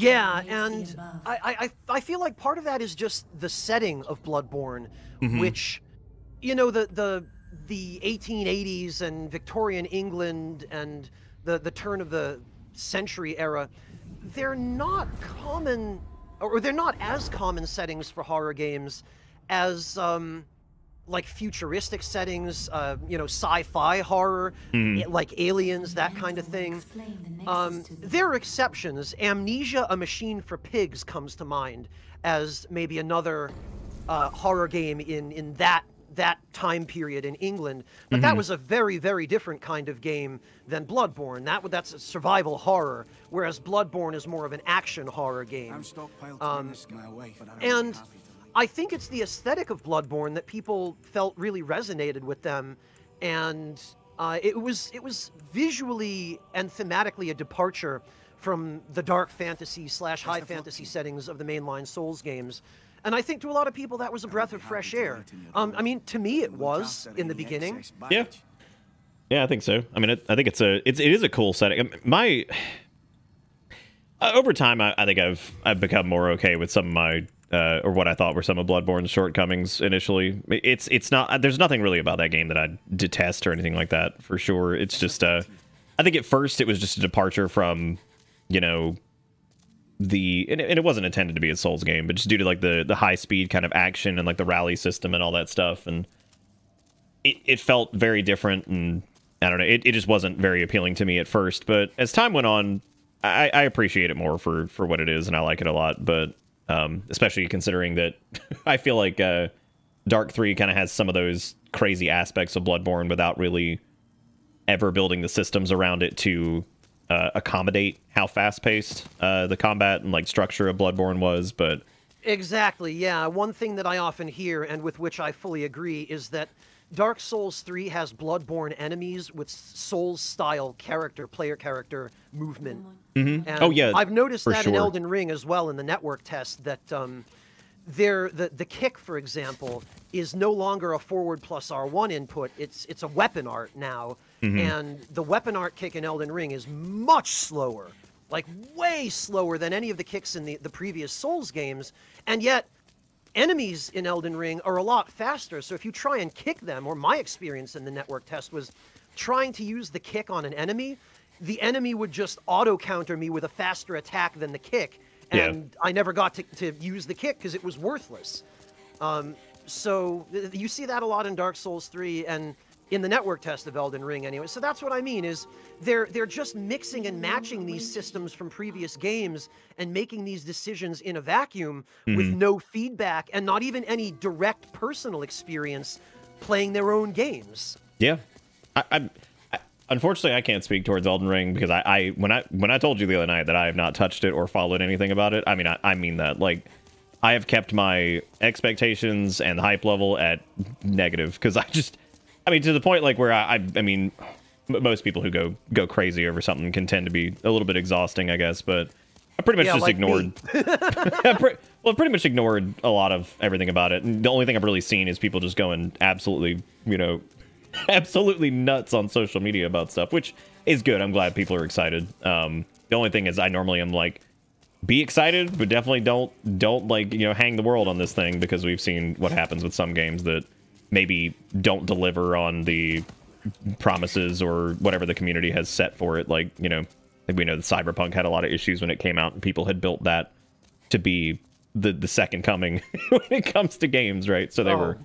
Yeah, and I feel like part of that is just the setting of Bloodborne, which, you know, the 1880s and Victorian England and the turn of the century era, they're not common, or they're not as common settings for horror games as like futuristic settings, you know, sci-fi horror, like Aliens, that kind of thing. There are exceptions. Amnesia: A Machine for Pigs comes to mind as maybe another horror game in that time period in England, but that was a very, very different kind of game than Bloodborne. That's a survival horror, whereas Bloodborne is more of an action horror game. And I think it's the aesthetic of Bloodborne that people felt really resonated with them, and it was visually and thematically a departure from the dark fantasy / high fantasy settings of the mainline Souls games. And I think to a lot of people that was a breath of fresh air. I mean, to me it was in the beginning. Yeah, I think so. I mean, I think it is a cool setting. Over time, I think I've become more okay with some of my or what I thought were some of Bloodborne's shortcomings initially. It's not, there's nothing really about that game that I detest or anything like that, for sure. It's just I think at first it was just a departure from, you know, and it wasn't intended to be a Souls game, but just due to like the high speed kind of action and like the rally system and all that stuff, and it felt very different, and I don't know, it just wasn't very appealing to me at first. But as time went on, I appreciate it more for what it is, and I like it a lot. But especially considering that I feel like Dark 3 kind of has some of those crazy aspects of Bloodborne without really ever building the systems around it to accommodate how fast-paced the combat and like structure of Bloodborne was. But exactly, yeah. One thing that I often hear, and with which I fully agree, is that Dark Souls 3 has Bloodborne enemies with Souls-style player character movement. And oh yeah, I've noticed that sure. in Elden Ring as well in the network test, that the kick, for example, is no longer a forward plus R1 input. It's a weapon art now, and the weapon art kick in Elden Ring is much slower, like way slower than any of the kicks in the previous Souls games, and yet enemies in Elden Ring are a lot faster. So if you try and kick them, or my experience in the network test was trying to use the kick on an enemy, the enemy would just auto-counter me with a faster attack than the kick, and I never got to use the kick because it was worthless. So you see that a lot in Dark Souls 3 and in the network test of Elden Ring anyway. So that's what I mean, is they're just mixing and matching these systems from previous games and making these decisions in a vacuum with no feedback and not even any direct personal experience playing their own games. Yeah. Unfortunately, I can't speak towards Elden Ring because when I told you the other night that I have not touched it or followed anything about it, I mean that. Like, I have kept my expectations and the hype level at negative because to the point like where I mean, most people who go crazy over something can tend to be a little bit exhausting, I guess. But I pretty much just ignored. Well, pretty much ignored a lot of everything about it, and the only thing I've really seen is people just going absolutely, absolutely nuts on social media about stuff, which is good. I'm glad people are excited. The only thing is, I normally am like, be excited, but definitely don't like hang the world on this thing, because we've seen what happens with some games that maybe don't deliver on the promises or whatever the community has set for it. Like, we know that Cyberpunk had a lot of issues when it came out, and people had built that to be the second coming when it comes to games, right? So they were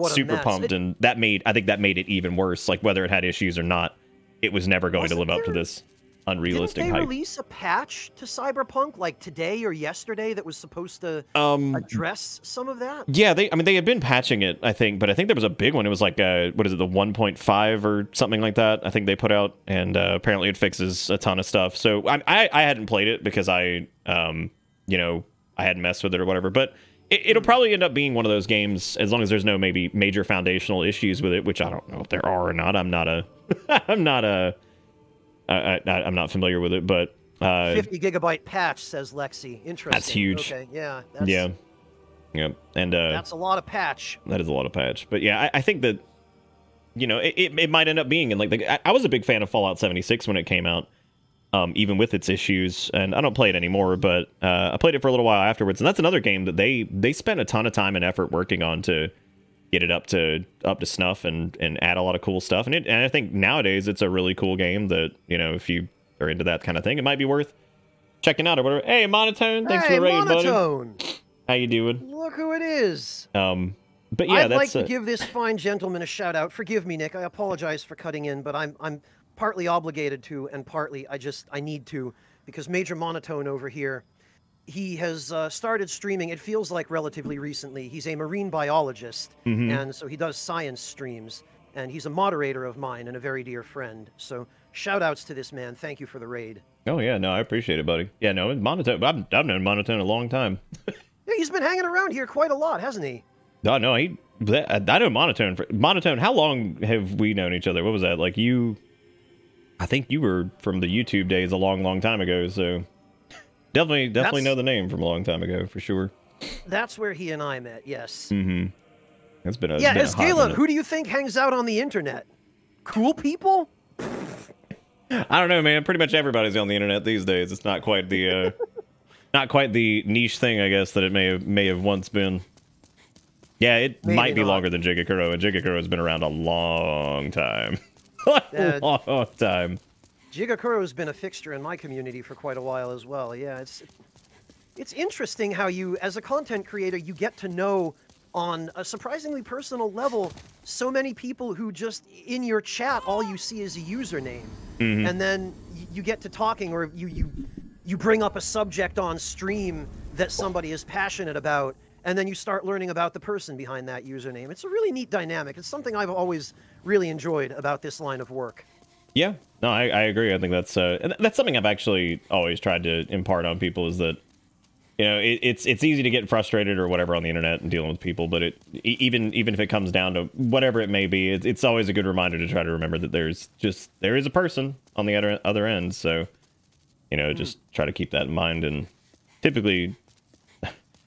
super pumped, and I think that made it even worse. Like, whether it had issues or not, it was never going to live up to this unrealistic Didn't they hype. release a patch to Cyberpunk like today or yesterday that was supposed to address some of that? Yeah, they had been patching it, I think, but I think there was a big one. It was like what is it, the 1.5 or something like that, I think they put out, and apparently it fixes a ton of stuff. So I hadn't played it because I hadn't messed with it or whatever, but it'll probably end up being one of those games, as long as there's no maybe major foundational issues with it, which I don't know if there are or not. I'm not familiar with it, but 50 gigabyte patch, says Lexi. Interesting. That's huge. Okay, yeah. Yeah, and that's a lot of patch. That is a lot of patch. But yeah, I think that it might end up being, and like I was a big fan of Fallout 76 when it came out. even with its issues. And I don't play it anymore, but I played it for a little while afterwards. And that's another game that they spent a ton of time and effort working on to get it up to snuff and add a lot of cool stuff. And I think nowadays it's a really cool game that, you know, if you are into that kind of thing, it might be worth checking out or whatever. Hey, Monotone, thanks for the raid, Monotone. buddy. How you doing? Look who it is. But yeah, I'd like to give this fine gentleman a shout out. Forgive me, Nick. I apologize for cutting in, but I'm partly obligated to, and partly I need to, because Major Monotone over here, he has started streaming. It feels like relatively recently. He's a marine biologist, and so he does science streams, and he's a moderator of mine and a very dear friend. So shout outs to this man. Thank you for the raid. Oh yeah, no, I appreciate it, buddy. Yeah, no, Monotone. I've known Monotone a long time. Yeah, he's been hanging around here quite a lot, hasn't he? No, I know Monotone. Monotone, how long have we known each other? What was that? Like I think you were from the YouTube days a long time ago, so definitely know the name from a long time ago, for sure. That's where he and I met, yes. That's been a yeah, Escala, who do you think hangs out on the internet? Cool people? I don't know, man. Pretty much everybody's on the internet these days. It's not quite the not quite the niche thing, I guess, that it may have once been. Yeah, it maybe might be longer than Jigakuro, and Jigakuro has been around a long time. A long time. Jigakuro has been a fixture in my community for quite a while as well. Yeah, it's interesting how you, as a content creator, you get to know on a surprisingly personal level so many people who just in your chat all you see is a username, and then you get to talking, or you bring up a subject on stream that somebody is passionate about, and then you start learning about the person behind that username. It's a really neat dynamic. It's something I've always really enjoyed about this line of work. Yeah, no, I agree. I think that's something I've actually always tried to impart on people, is that, you know, it's easy to get frustrated or whatever on the internet and dealing with people, but even if it comes down to whatever it may be, it's always a good reminder to try to remember that there is a person on the other end. So, you know, just try to keep that in mind. And typically,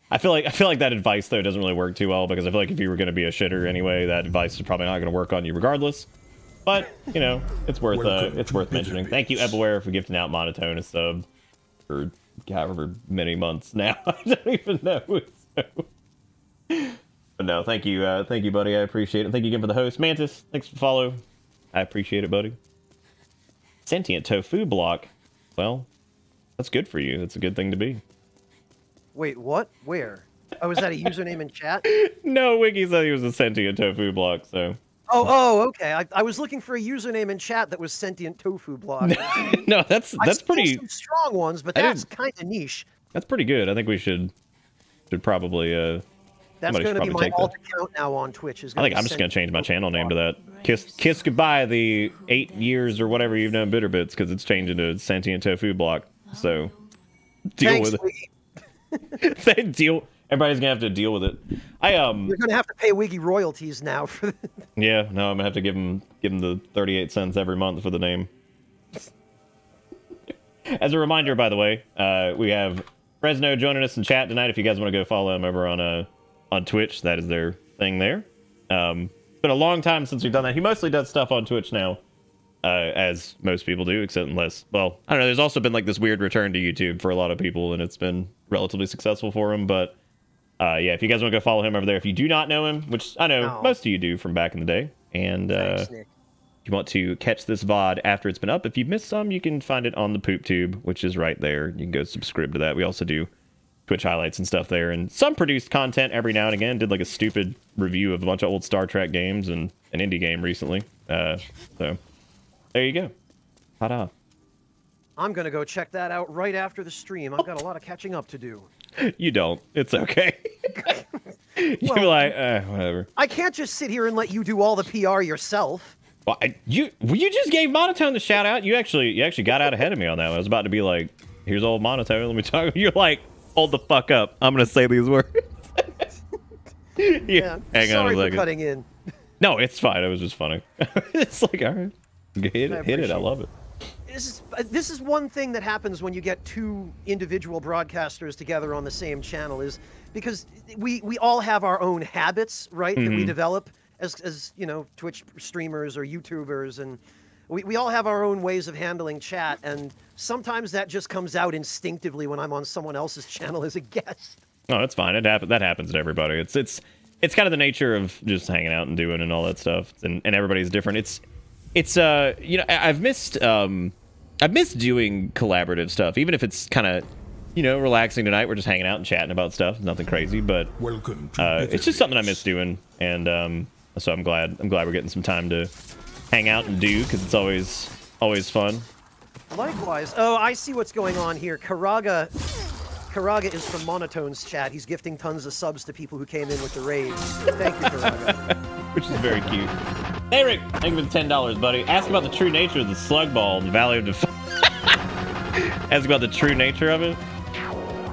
I feel like that advice though doesn't really work too well, because I feel like if you were going to be a shitter anyway, that advice is probably not going to work on you regardless. But you know, it's worth mentioning. Thank you, Everywhere, for gifting out Monotone a sub for however many months now. I don't even know. So. But no, thank you, buddy. I appreciate it. Thank you again for the host, Mantis. Thanks for the follow. I appreciate it, buddy. Sentient tofu block. Well, that's good for you. That's a good thing to be. Wait, what? Where? Oh, is that a username in chat? No, Wiki said he was a sentient tofu block, so. Oh, okay. I was looking for a username in chat that was sentient tofu block. No, that's pretty some strong ones, but that's kind of niche. That's pretty good. I think we should probably that's going to be my alt account now on Twitch. I think I'm just going to change my channel name to that. Kiss goodbye the 8 years or whatever you've known Bitterbits, because it's changing to sentient tofu block. So deal with it. Everybody's gonna have to deal with it. You're gonna have to pay Wiggy royalties now for. Yeah, no, I'm gonna have to give him the 38 cents every month for the name. As a reminder, by the way, we have Fresno joining us in chat tonight. If you guys want to go follow him over on Twitch, that is their thing there. Been a long time since we've done that. He mostly does stuff on Twitch now, as most people do, except unless, well, I don't know. There's also been like this weird return to YouTube for a lot of people, and it's been relatively successful for him. But yeah, if you guys want to go follow him over there, if you do not know him, which I know most of you do from back in the day, and if you want to catch this VOD after it's been up, if you've missed some, you can find it on the Poop Tube, which is right there. You can go subscribe to that. We also do Twitch highlights and stuff there, and some produced content every now and again. Did like a stupid review of a bunch of old Star Trek games and an indie game recently. So there you go. Ta-da. I'm gonna go check that out right after the stream. I've got a lot of catching up to do. You don't. It's okay. You're like, whatever. I can't just sit here and let you do all the PR yourself. Well, you just gave Monotone the shout out. You actually got out ahead of me on that one. I was about to be like, here's old Monotone. Let me talk. You're like, hold the fuck up. I'm gonna say these words. Yeah. Hang sorry on a second. for cutting in. No, it's fine. It was just funny. It's like, all right, hit it. I love it. This is one thing that happens when you get two individual broadcasters together on the same channel, is because we all have our own habits, right, that we develop as you know, Twitch streamers or YouTubers, and we all have our own ways of handling chat, and sometimes that just comes out instinctively when I'm on someone else's channel as a guest. No, that's fine. That happens to everybody. It's kind of the nature of just hanging out and doing and all that stuff, and everybody's different. It's you know, I've missed doing collaborative stuff, even if it's kind of, you know, relaxing tonight. We're just hanging out and chatting about stuff, nothing crazy, but it's just something I miss doing, and so I'm glad we're getting some time to hang out and do, because it's always fun. Likewise. Oh, I see what's going on here. Karaga is from Monotone's chat. He's gifting tons of subs to people who came in with the raid. Thank you, Karaga. Which is very cute. Hey, Rick, thank you for the $10, buddy. Ask about the true nature of the slug ball in the Valley of Ask about the true nature of it.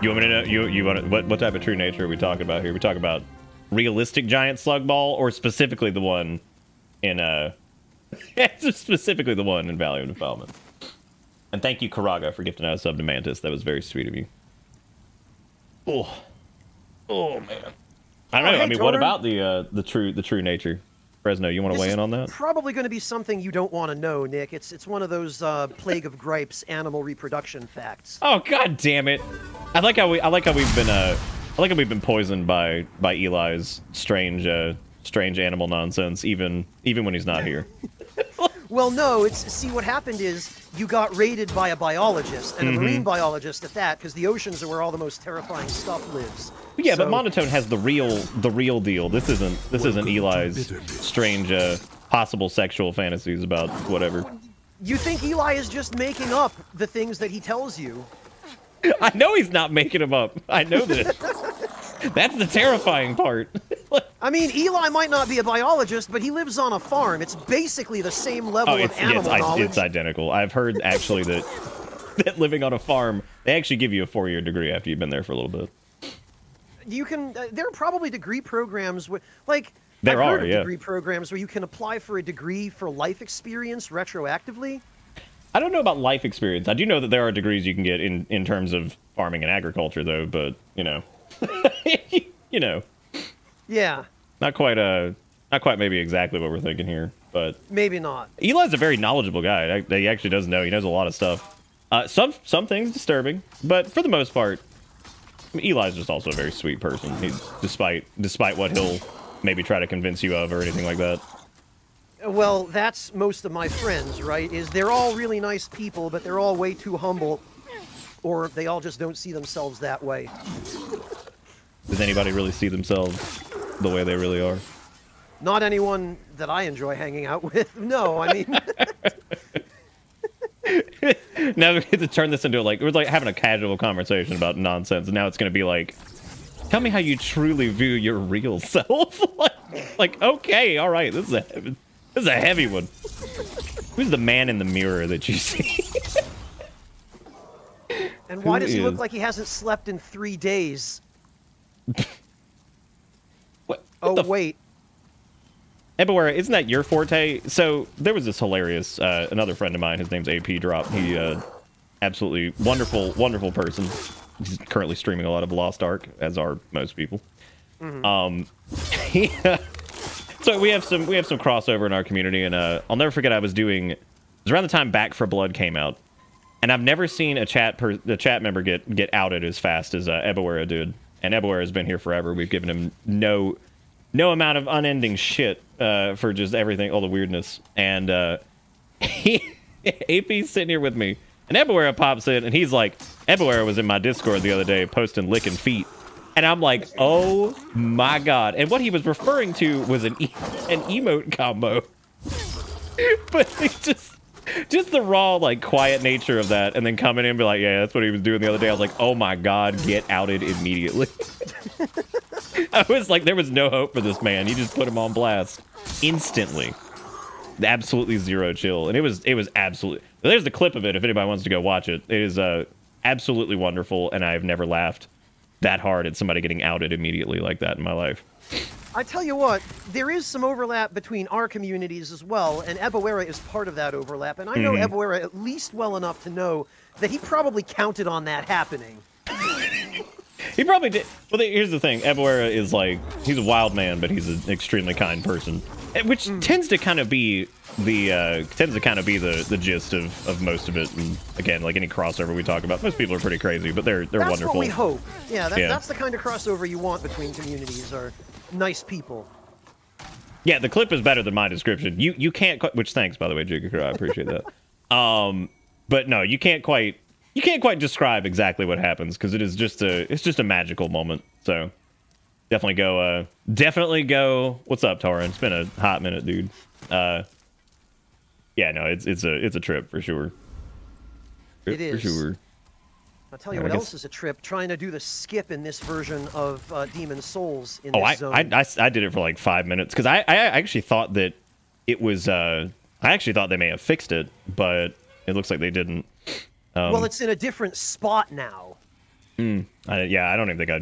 You want me to know? You want what type of true nature are we talking about here? We talking about realistic giant slug ball, or specifically the one in specifically the one in Valley of Defilement? And thank you, Karaga, for gifting out a sub to Mantis. That was very sweet of you. Oh man. I don't know. Hey, I mean, what about the true nature? Fresno, you want to weigh in on that? Probably going to be something you don't want to know, Nick. It's one of those plague of gripes animal reproduction facts. Oh, god damn it! I like how we've been poisoned by Eli's strange animal nonsense, even when he's not here. Well, no, see, what happened is you got raided by a biologist, and a marine biologist at that, because the oceans are where all the most terrifying stuff lives. Yeah, but Monotone has the real deal. This isn't Eli's strange possible sexual fantasies about whatever. You think Eli is just making up the things that he tells you? I know he's not making them up. I know this. That's the terrifying part. I mean, Eli might not be a biologist, but he lives on a farm. It's basically the same level of animal knowledge. It's identical. I've heard, actually, that living on a farm, they actually give you a 4-year degree after you've been there for a little bit. You can... there are probably degree programs with... Like, I've heard of degree programs where you can apply for a degree for life experience retroactively. I don't know about life experience. I do know that there are degrees you can get in terms of farming and agriculture, though, but, you know... you know. Yeah. Not quite maybe exactly what we're thinking here, but maybe not. Eli's a very knowledgeable guy. He actually does know. He knows a lot of stuff. Some things disturbing, but for the most part, Eli's just also a very sweet person. He, despite what he'll maybe try to convince you of or anything like that. Well, that's most of my friends, right? Is they're all really nice people, but they're all way too humble, or they all just don't see themselves that way. Does anybody really see themselves the way they really are? Not anyone that I enjoy hanging out with. No, I mean... Now we get to turn this into we're like having a casual conversation about nonsense, and now it's going to be like, tell me how you truly view your real self. like, okay, all right, this is a heavy one. Who's the man in the mirror that you see? And why does he look like he hasn't slept in 3 days? What wait. Ebawara, isn't that your forte? So there was this hilarious, another friend of mine, his name's AP Drop. He, absolutely wonderful person. He's currently streaming a lot of Lost Ark, as are most people. So we have some crossover in our community, and I'll never forget it was around the time Back for Blood came out, and I've never seen a chat member get outed as fast as Ebawara did. And Ebawara has been here forever. We've given him no amount of unending shit for just everything, all the weirdness. And AP's sitting here with me, and Ebawara pops in, and he's like, Ebawara was in my Discord the other day posting licking feet. And I'm like, oh my god. And what he was referring to was an emote combo. But it's just the raw, quiet nature of that, and then coming in and be like, yeah, that's what he was doing the other day. I was like, oh my god, get outed immediately. I was like, there was no hope for this man. You just put him on blast instantly. Absolutely zero chill. And it was absolutely... There's the clip of it if anybody wants to go watch it. It is absolutely wonderful, and I've never laughed that hard at somebody getting outed immediately like that in my life. I tell you what, there is some overlap between our communities as well, and Ebawara is part of that overlap, and I know Ebawara at least well enough to know that he probably counted on that happening. He probably did. Well, here's the thing. Ebawara is he's a wild man, but he's an extremely kind person. which tends to kind of be the gist of most of it. And again, like any crossover we talk about, most people are pretty crazy, but they're that's wonderful. That's what we hope. Yeah, that's the kind of crossover you want between communities, are nice people. Yeah, the clip is better than my description. You can't, which thanks by the way, Adjudicator, I appreciate that. But no, you can't quite describe exactly what happens, because it's just a magical moment. So definitely go. What's up, Torin? It's been a hot minute, dude. Yeah, no, it's a trip for sure. It is. For sure. I'll tell you what else is a trip, trying to do the skip in this version of Demon Souls in this zone. I did it for like 5 minutes, because I actually thought that it was I actually thought they may have fixed it, but it looks like they didn't. Well, it's in a different spot now. I don't even think I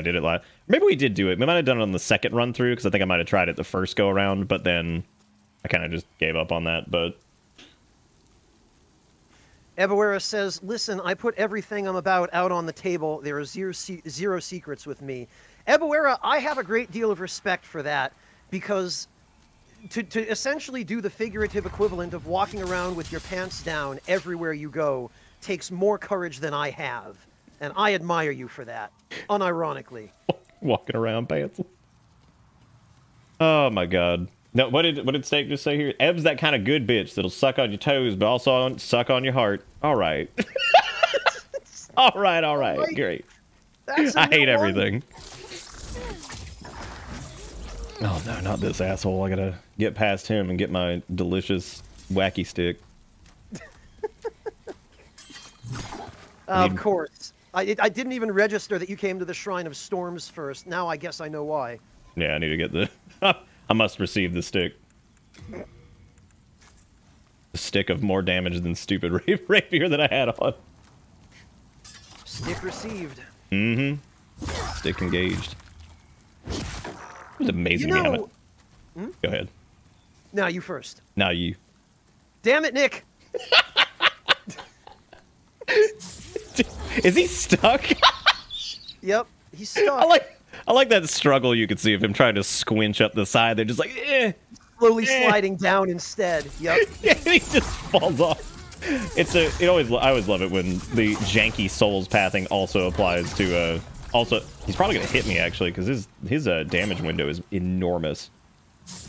did it live. Maybe we did do it. We might have done it on the second run through, because I think I might have tried it the first go around, but then I kind of just gave up on that. But Ebawera says, "Listen, I put everything I'm about out on the table. There are zero secrets with me." Ebawera, I have a great deal of respect for that, because to essentially do the figurative equivalent of walking around with your pants down everywhere you go takes more courage than I have. And I admire you for that, unironically. Walking around pants. Oh my god. No, what did Steak just say here? Eb's that kind of good bitch that'll suck on your toes, but also suck on your heart. All right. all right. Great. I hate everything. Oh no, not this asshole. I gotta get past him and get my delicious wacky stick. Of course. I didn't even register that you came to the Shrine of Storms first. Now I guess I know why. Yeah, I need to get the... I must receive the stick. The stick of more damage than stupid rapier that I had on. Stick received. Mm-hmm. Stick engaged. It was amazing. Go ahead. Now you first. Now you. Damn it, Nick! Is he stuck? Yep, he's stuck. I like that struggle you could see of him trying to squinch up the side. They're just like, slowly sliding down instead. Yep. Yeah, he just falls off. I always love it when the janky Souls pathing also applies to he's probably gonna hit me actually, because his damage window is enormous.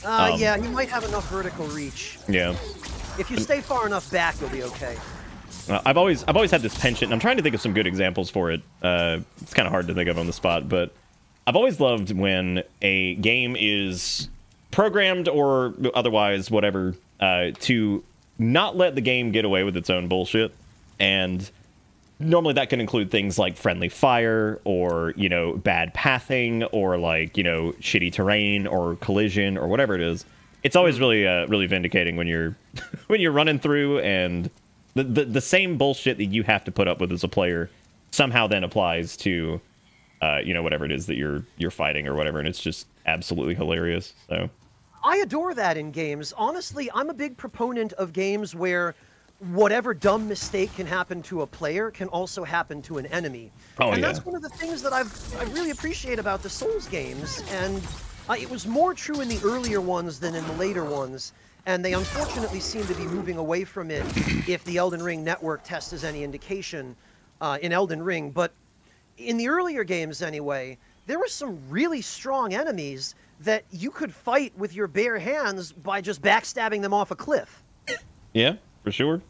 Yeah, you might have enough vertical reach. Yeah. If you stay far enough back, you'll be okay. I've always had this penchant, and I'm trying to think of some good examples for it. It's kind of hard to think of on the spot, but I've always loved when a game is programmed or otherwise whatever to not let the game get away with its own bullshit. And normally that can include things like friendly fire, or bad pathing, or like shitty terrain or collision or whatever it is. It's always really vindicating when you're when you're running through and the same bullshit that you have to put up with as a player somehow then applies to whatever it is that you're fighting or whatever, and it's just absolutely hilarious. So I adore that in games. Honestly, I'm a big proponent of games where whatever dumb mistake can happen to a player can also happen to an enemy. And that's one of the things that I really appreciate about the Souls games, and it was more true in the earlier ones than in the later ones. And they unfortunately seem to be moving away from it, if the Elden Ring network test is any indication, in Elden Ring. But in the earlier games anyway, there were some really strong enemies that you could fight with your bare hands by just backstabbing them off a cliff. Yeah, for sure.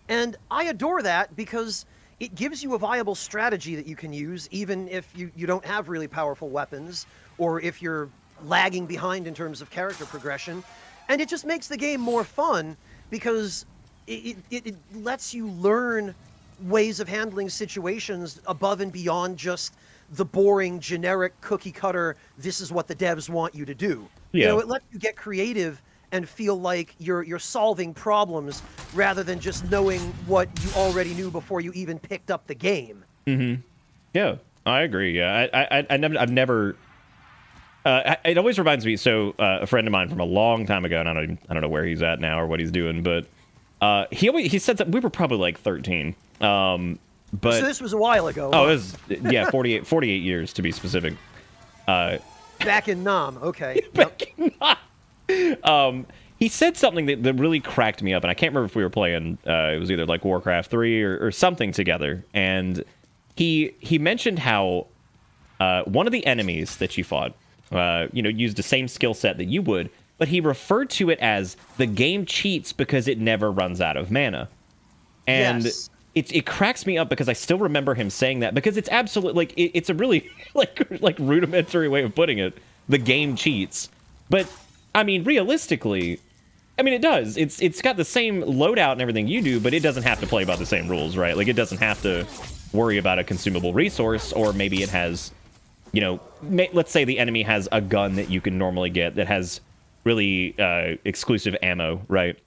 And I adore that, because it gives you a viable strategy that you can use, even if you don't have really powerful weapons, or if you're lagging behind in terms of character progression. And it just makes the game more fun, because it lets you learn ways of handling situations above and beyond just the boring, generic, cookie-cutter, this is what the devs want you to do. Yeah. It lets you get creative and feel like you're solving problems, rather than just knowing what you already knew before you even picked up the game. Mm-hmm. Yeah, I agree. Yeah, I've never... it always reminds me. So a friend of mine from a long time ago, and I don't know where he's at now or what he's doing, but he said that we were probably like 13. But so this was a while ago. Oh, it was 48 years to be specific. Back in Nam, okay. Back in Nam. He said something that really cracked me up, and I can't remember if we were playing. It was either like Warcraft 3 or something together, and he mentioned how one of the enemies that you fought, used the same skill set that you would, but he referred to it as the game cheats because it never runs out of mana. And yes. it cracks me up because I still remember him saying that, because it's absolutely it's a really like rudimentary way of putting it. The game cheats, but I mean realistically, it does. It's got the same loadout and everything you do, but it doesn't have to play by the same rules, right? Like it doesn't have to worry about a consumable resource, or maybe it has, let's say the enemy has a gun that you can normally get that has really exclusive ammo, right?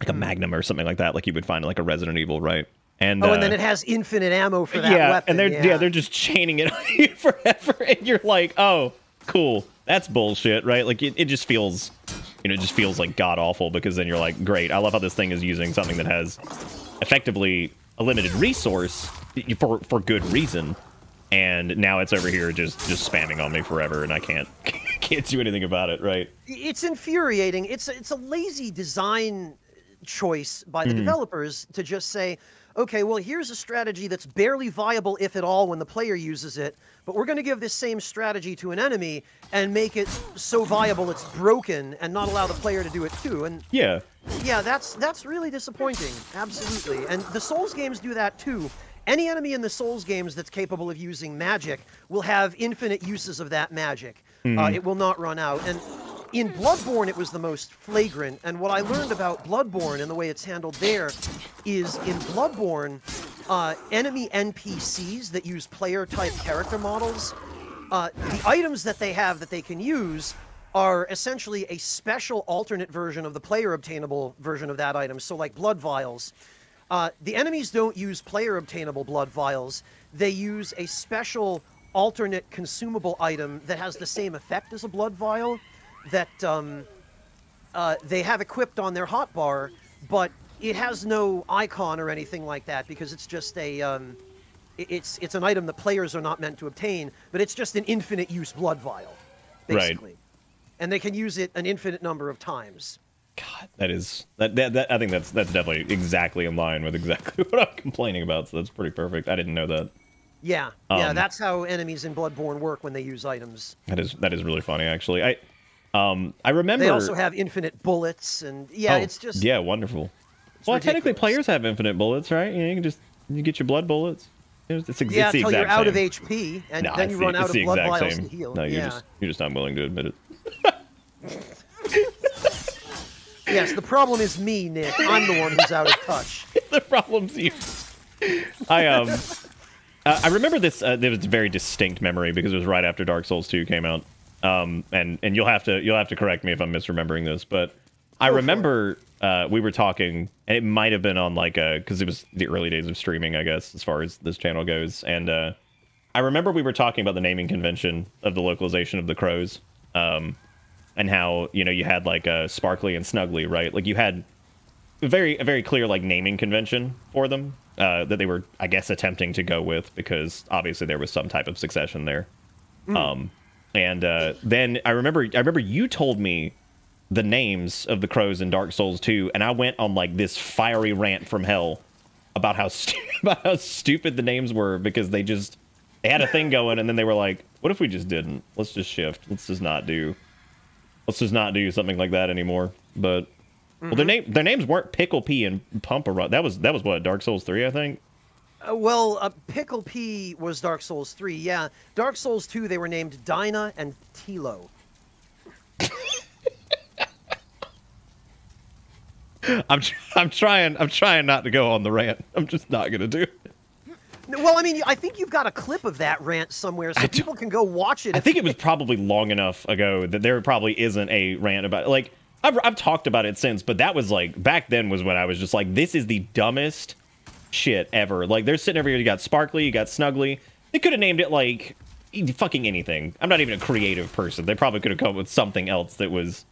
Like a Magnum or something like that, like you would find in like a Resident Evil, right? And and then it has infinite ammo for that weapon. And they're just chaining it on you forever, and you're like, oh, cool, that's bullshit, right? Like it just feels, it just feels like god awful, because then you're like, great, I love how this thing is using something that has effectively a limited resource for good reason, and now it's over here just spamming on me forever, and I can't do anything about it, right? It's infuriating. It's a lazy design choice by the developers to just say, okay, well, here's a strategy that's barely viable, if at all, when the player uses it, but we're going to give this same strategy to an enemy and make it so viable it's broken and not allow the player to do it too. And yeah, that's really disappointing. Absolutely. And the Souls games do that too. Any enemy in the Souls games that's capable of using magic will have infinite uses of that magic. It will not run out. And in Bloodborne, it was the most flagrant. And what I learned about Bloodborne and the way it's handled there is in Bloodborne, enemy NPCs that use player-type character models, the items that they have that they can use are essentially a special alternate version of the player-obtainable version of that item. So like blood vials. The enemies don't use player-obtainable blood vials. They use a special alternate consumable item that has the same effect as a blood vial that they have equipped on their hotbar, but it has no icon or anything like that, because it's just a it's an item that players are not meant to obtain, but it's just an infinite use blood vial, basically. Right. And they can use it an infinite number of times. God, that I think that's definitely exactly in line with exactly what I'm complaining about, so that's pretty perfect. I didn't know that. Yeah, that's how enemies in Bloodborne work when they use items. That is really funny, actually. I remember they also have infinite bullets, and it's just wonderful. Well, technically, players have infinite bullets, right? You can you get your blood bullets. It's the exact until you're out same. of HP, and then you run out of blood vials to heal. No, you're just not willing to admit it. Yes, the problem is me, Nick. I'm the one who's out of touch. The problem's you. I remember this. There was a very distinct memory because it was right after Dark Souls 2 came out. And you'll have to correct me if I'm misremembering this, but I remember we were talking, and it might have been on because it was the early days of streaming, I guess, as far as this channel goes. And I remember we were talking about the naming convention of the localization of the crows, and how you had Sparkly and Snuggly, right? Like you had a very clear naming convention for them that they were, I guess, attempting to go with, because obviously there was some type of succession there. And then I remember you told me the names of the crows in Dark Souls 2, and I went on this fiery rant from hell about how stupid the names were, because they had a thing going, and then they were like, what if we just didn't? Let's just shift. Let's just not do something like that anymore. But well, their names weren't Pickle Pea and Pump-A-Run. That was what, Dark Souls 3, I think. Pickle Pea was Dark Souls 3, yeah. Dark Souls 2, they were named Dinah and Tilo. I'm trying not to go on the rant. I'm just not gonna do it. Well, I think you've got a clip of that rant somewhere, so people can go watch it. I think it was probably long enough ago that there probably isn't a rant about it. I've talked about it since, but that was back then was when I was just this is the dumbest shit ever. They're sitting over here, you got Sparkly, you got Snuggly. They could have named it fucking anything. I'm not even a creative person. They probably could have come up with something else that was,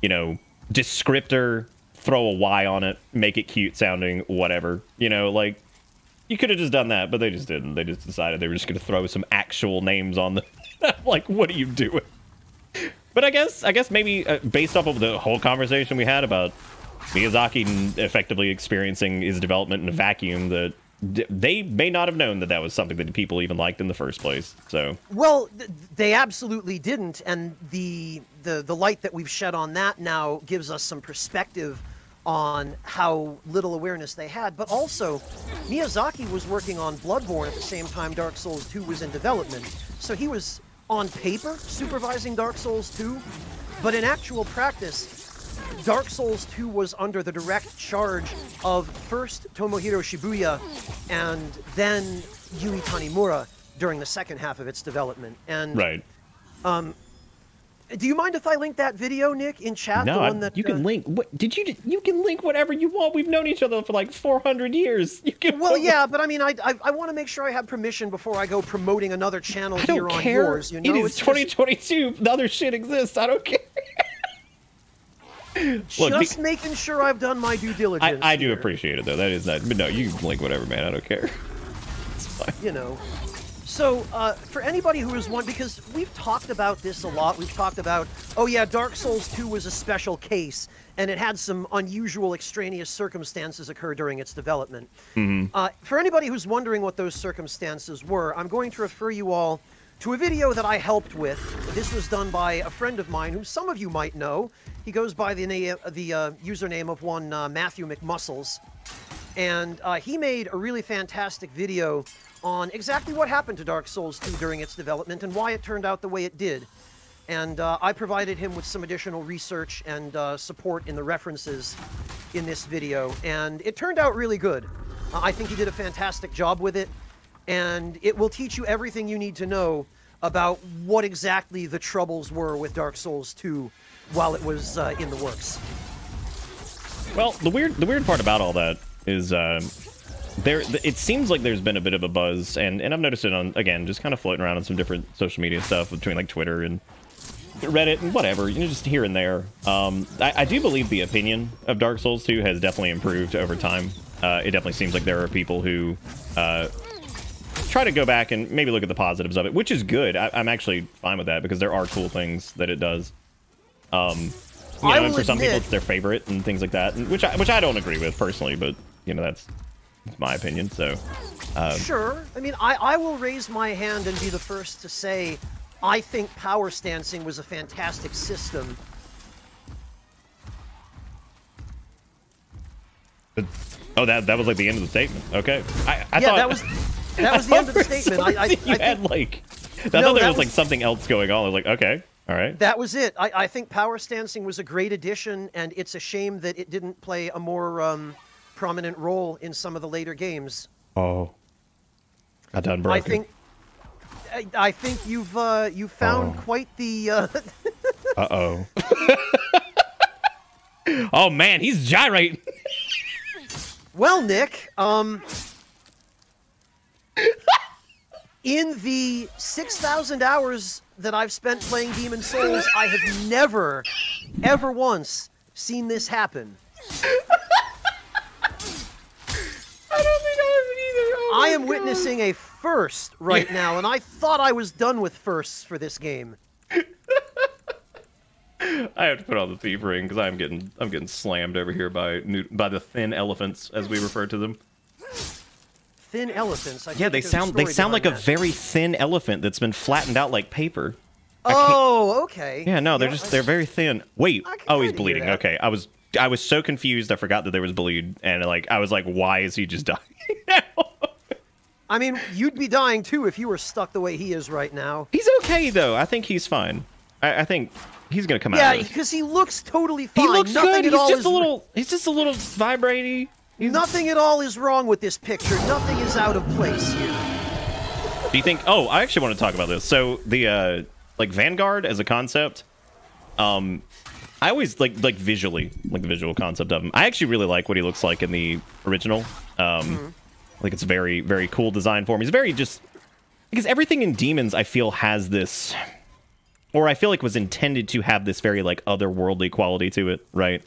descriptor, throw a Y on it, make it cute sounding, whatever. You could have just done that, but they just didn't. They just decided they were just going to throw some actual names on the... What are you doing? But But I guess maybe based off of the whole conversation we had about Miyazaki effectively experiencing his development in a vacuum, that they may not have known that that was something that people even liked in the first place. So well, they absolutely didn't, and the light that we've shed on that now gives us some perspective on how little awareness they had. But also, Miyazaki was working on Bloodborne at the same time Dark Souls 2 was in development, so he was on paper supervising Dark Souls 2, but in actual practice, Dark Souls 2 was under the direct charge of first Tomohiro Shibuya and then Yui Tanimura during the second half of its development. And right. Do you mind if I link that video, Nick, in chat? No, the one that, you can link. What did you? You can link whatever you want. We've known each other for like 400 years. You can. Well, yeah, but I mean, I want to make sure I have permission before I go promoting another channel here on yours. You know, it is 2022. The other shit exists. I don't care. Look, just making sure I've done my due diligence. I do appreciate it though. That is not. But no, you can link whatever, man. I don't care. It's fine. You know. So, for anybody who is one, because we've talked about this a lot, we've talked about, oh yeah, Dark Souls 2 was a special case, and it had some unusual extraneous circumstances occur during its development. For anybody who's wondering what those circumstances were, I'm going to refer you all to a video that I helped with. This was done by a friend of mine, who some of you might know. He goes by the username of one Matthew McMuscles, and he made a really fantastic video on exactly what happened to Dark Souls 2 during its development and why it turned out the way it did. And I provided him with some additional research and support in the references in this video, and it turned out really good. I think he did a fantastic job with it, and it will teach you everything you need to know about what exactly the troubles were with Dark Souls 2 while it was in the works. Well, the weird part about all that is it seems like there's been a bit of a buzz, and I've noticed it on, again, just kind of floating around on some different social media stuff between like Twitter and Reddit and whatever, you know, just here and there. I do believe the opinion of Dark Souls 2 has definitely improved over time. It definitely seems like there are people who try to go back and maybe look at the positives of it, which is good. I'm actually fine with that because there are cool things that it does. You know, and for some people it's their favorite and things like that, which I don't agree with personally, but you know, that's my opinion. So sure. I mean, I will raise my hand and be the first to say I think power stancing was a fantastic system. Oh, that was like the end of the statement. Okay. I yeah, thought that was the end of the statement. I thought there was like something else going on. I was like, okay, all right. That was it. I think power stancing was a great addition, and it's a shame that it didn't play a more prominent role in some of the later games. Oh, I done broken. I think you've found quite the. Uh-oh. Oh man, he's gyrating. Well, Nick, in the 6,000 hours that I've spent playing Demon Souls, I have never, ever once seen this happen. I don't think I have either. Oh I am witnessing a first right now, and I thought I was done with firsts for this game. I have to put on the thief ring because I'm getting slammed over here by the thin elephants, as we refer to them. Thin elephants. Yeah, they sound like a very thin elephant that's been flattened out like paper. Oh, okay. Yeah, no, they're very thin. Wait, oh, he's bleeding. Okay, I was so confused. I forgot that there was bleed, and I was like, why is he just dying now? I mean, you'd be dying too if you were stuck the way he is right now. He's okay though. I think he's fine. I think he's gonna come out. Yeah, because he looks totally fine. He looks Nothing good. At all He's just a little vibrating. Nothing at all is wrong with this picture. Nothing is out of place here. Do you think? Oh, I actually want to talk about this. So the like Vanguard as a concept, I always like visually, like the visual concept of him. I actually really like what he looks like in the original. Like it's a very, very cool design for him. He's very just because everything in Demons I feel has this, or I feel like was intended to have this very like otherworldly quality to it, right?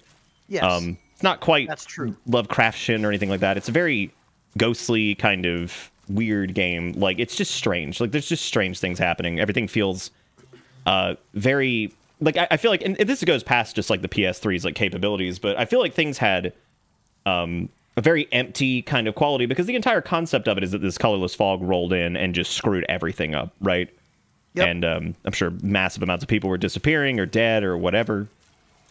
Yes. It's not quite That's true. Lovecraftian or anything like that. It's a very ghostly kind of weird game. Like it's just strange. Like there's just strange things happening. Everything feels very like I feel like, and this goes past just like the PS3's like capabilities, but I feel like things had a very empty kind of quality, because the entire concept of it is that this colorless fog rolled in and just screwed everything up, right? Yep. And I'm sure massive amounts of people were disappearing or dead or whatever.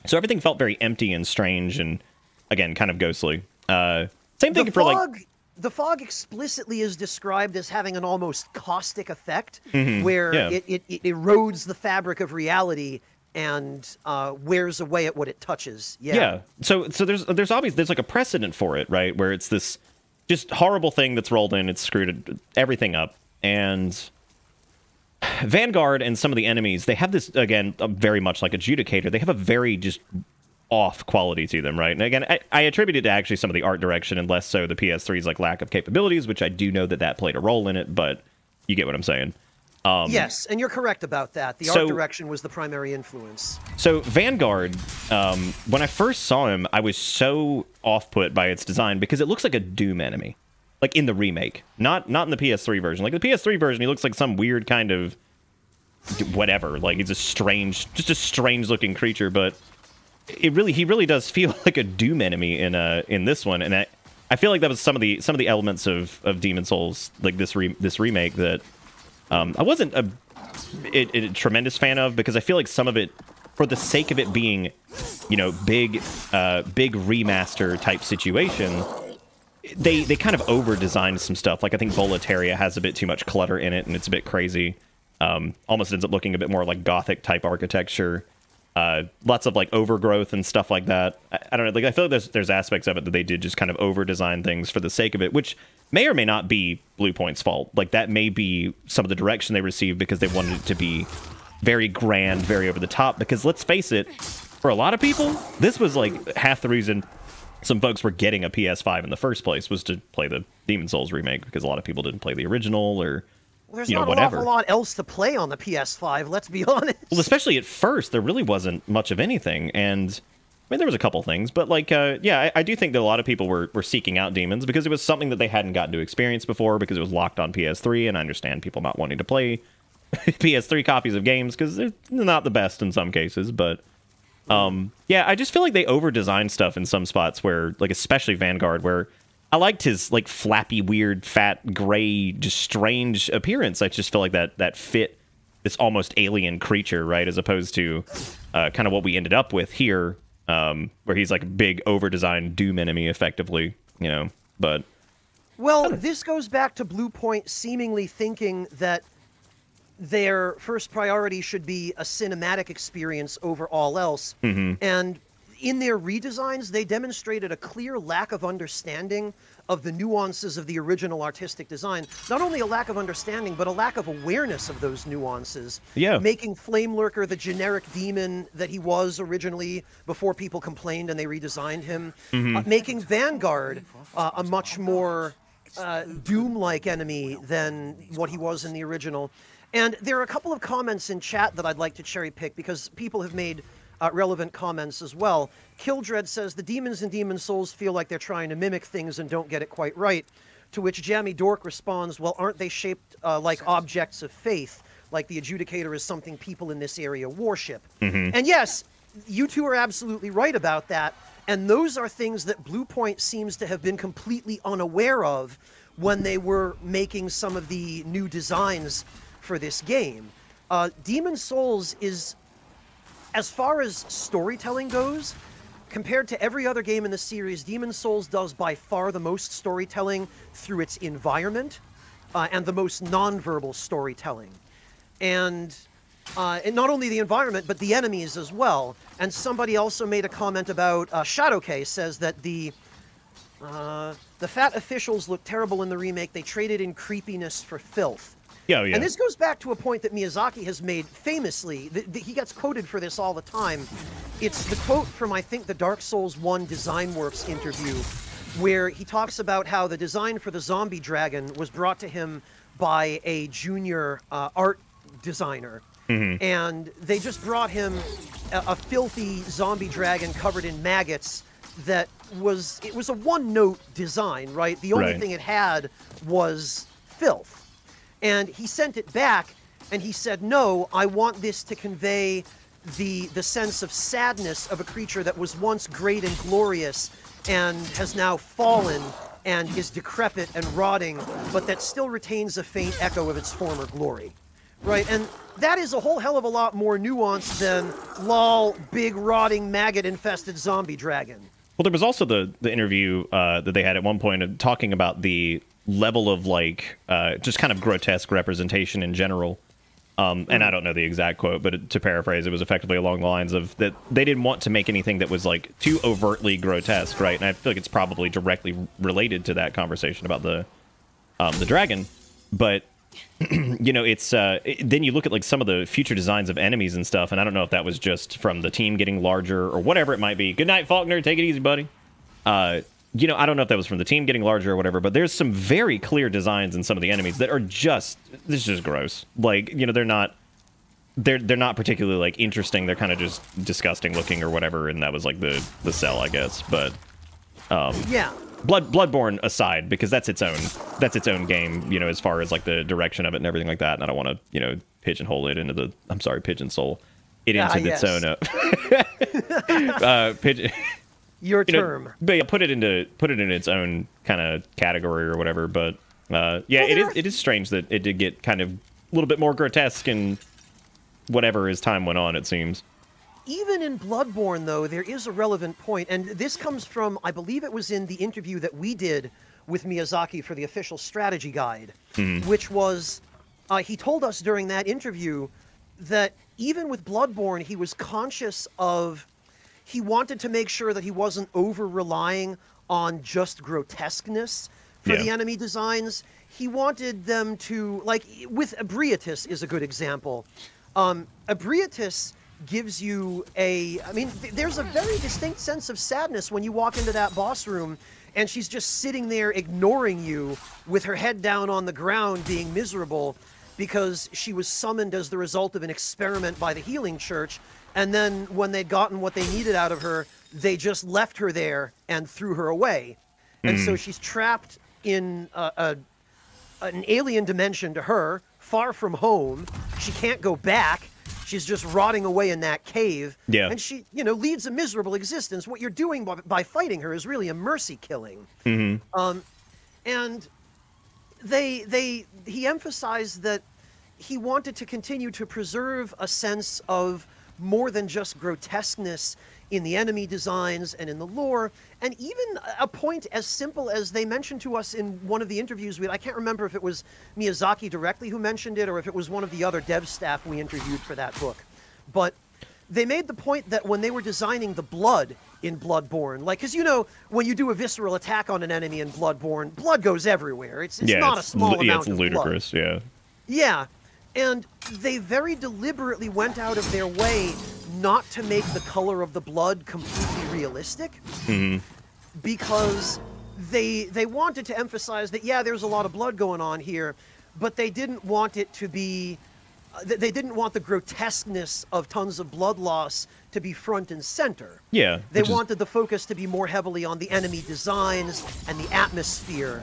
So everything felt very empty and strange and, again, kind of ghostly. Same thing for like... The fog explicitly is described as having an almost caustic effect, where it erodes the fabric of reality and wears away at what it touches. Yeah. So there's like a precedent for it, right? Where it's this just horrible thing that's rolled in, it's screwed everything up. And Vanguard and some of the enemies, they have this, again, very much like Adjudicator, they have a very just off quality to them, right? And again, I attribute it to actually some of the art direction and less so the PS3's like lack of capabilities, which I do know that played a role in it, but you get what I'm saying. Yes, and you're correct about that. The art direction was the primary influence. So Vanguard, when I first saw him, I was so off-put by its design because it looks like a Doom enemy, like in the remake, not in the PS3 version. Like the PS3 version, he looks like some weird kind of whatever. Like he's just a strange looking creature, but he really does feel like a Doom enemy in this one, and I feel like that was some of the elements of Demon's Souls, like this remake, that I wasn't a tremendous fan of, because I feel like some of it, for the sake of it being, you know, big remaster type situation, they kind of over designed some stuff. Like I think Boletaria has a bit too much clutter in it, and it's a bit crazy. Almost ends up looking a bit more like Gothic type architecture. Lots of like overgrowth and stuff like that. I don't know. Like I feel like there's aspects of it that they did just kind of over design things for the sake of it, which may or may not be Blue Point's fault. Like that may be some of the direction they received because they wanted it to be very grand, very over the top. Because let's face it, for a lot of people, this was like half the reason some folks were getting a PS5 in the first place, was to play the Demon's Souls remake, because a lot of people didn't play the original or. There's not an awful lot else to play on the PS5, let's be honest. Well, especially at first, there really wasn't much of anything. And, I mean, there was a couple things. But, like, I do think that a lot of people were seeking out Demons because it was something that they hadn't gotten to experience before, because it was locked on PS3. And I understand people not wanting to play PS3 copies of games because they're not the best in some cases. But, I just feel like they over-designed stuff in some spots where, like, especially Vanguard, where I liked his like flappy, weird, fat, gray, just strange appearance. I just feel like that fit this almost alien creature, right? As opposed to kind of what we ended up with here, where he's like a big, over-designed Doom enemy, effectively, you know. But well, this goes back to Blue Point seemingly thinking that their first priority should be a cinematic experience over all else, and in their redesigns, they demonstrated a clear lack of understanding of the nuances of the original artistic design. Not only a lack of understanding, but a lack of awareness of those nuances. Yeah. Making Flame Lurker the generic demon that he was originally before people complained and they redesigned him. Making Vanguard a much more Doom-like enemy than what he was in the original. And there are a couple of comments in chat that I'd like to cherry pick because people have made relevant comments as well. Kildred says, the demons in Demon's Souls feel like they're trying to mimic things and don't get it quite right. To which Jammy Dork responds, well, aren't they shaped like objects of faith? Like the Adjudicator is something people in this area worship. And yes, you two are absolutely right about that. And those are things that Blue Point seems to have been completely unaware of when they were making some of the new designs for this game. Demon's Souls is, as far as storytelling goes, compared to every other game in the series, Demon's Souls does by far the most storytelling through its environment and the most nonverbal storytelling. And not only the environment, but the enemies as well. And somebody also made a comment about, Shadowcase says that the fat officials look terrible in the remake. They traded in creepiness for filth. Yeah. And this goes back to a point that Miyazaki has made famously. He gets quoted for this all the time. It's the quote from, I think, the Dark Souls 1 Design Works interview, where he talks about how the design for the zombie dragon was brought to him by a junior art designer. And they just brought him a filthy zombie dragon covered in maggots that was a one-note design, right? The only thing it had was filth. And he sent it back, and he said, no, I want this to convey the sense of sadness of a creature that was once great and glorious and has now fallen and is decrepit and rotting, but that still retains a faint echo of its former glory, right? And that is a whole hell of a lot more nuanced than lol, big rotting maggot-infested zombie dragon. Well, there was also the interview that they had at one point talking about the level of like just kind of grotesque representation in general. And I don't know the exact quote, but to paraphrase, it was effectively along the lines of that they didn't want to make anything that was like too overtly grotesque, right? And I feel like it's probably directly related to that conversation about the dragon. But you know, it's then you look at like some of the future designs of enemies and stuff, and I don't know if that was just from the team getting larger or whatever it might be. Good night, Faulkner. Take it easy, buddy. You know, I don't know if that was from the team getting larger or whatever, but there's some very clear designs in some of the enemies that are just, this is just gross. Like, you know, they're not particularly like interesting. They're kind of just disgusting looking or whatever, and that was like the sell, I guess. But yeah, Bloodborne aside, because that's its own game, you know, as far as like the direction of it and everything like that. And I don't want to, you know, pigeonhole it into the, I'm sorry, pigeon-sole it into its own pigeon. Your term. But yeah, put it in its own kind of category or whatever. But yeah, well, it is strange that it did get kind of a little bit more grotesque and whatever as time went on, it seems. Even in Bloodborne, though, there is a relevant point, and this comes from, I believe it was in the interview that we did with Miyazaki for the official strategy guide, which was, he told us during that interview that even with Bloodborne, he was conscious of, he wanted to make sure that he wasn't over-relying on just grotesqueness for the enemy designs. He wanted them to, like, with Abriatus is a good example. Abriatus gives you there's a very distinct sense of sadness when you walk into that boss room and she's just sitting there ignoring you with her head down on the ground being miserable because she was summoned as the result of an experiment by the healing church, and then when they'd gotten what they needed out of her, they just left her there and threw her away. And so she's trapped in an alien dimension to her, far from home. She can't go back. She's just rotting away in that cave. Yeah. And she, you know, leads a miserable existence. What you're doing by fighting her is really a mercy killing. And he emphasized that he wanted to continue to preserve a sense of more than just grotesqueness in the enemy designs and in the lore, and even a point as simple as they mentioned to us in one of the interviews I can't remember if it was Miyazaki directly who mentioned it or if it was one of the other dev staff we interviewed for that book. But they made the point that when they were designing the blood in Bloodborne, like, because, you know, when you do a visceral attack on an enemy in Bloodborne, blood goes everywhere. It's not a small amount of ludicrous, blood. Yeah. And they very deliberately went out of their way not to make the color of the blood completely realistic, because they wanted to emphasize that, yeah, there's a lot of blood going on here, but they didn't want it to be, they didn't want the grotesqueness of tons of blood loss to be front and center. Yeah. They wanted the focus to be more heavily on the enemy designs and the atmosphere,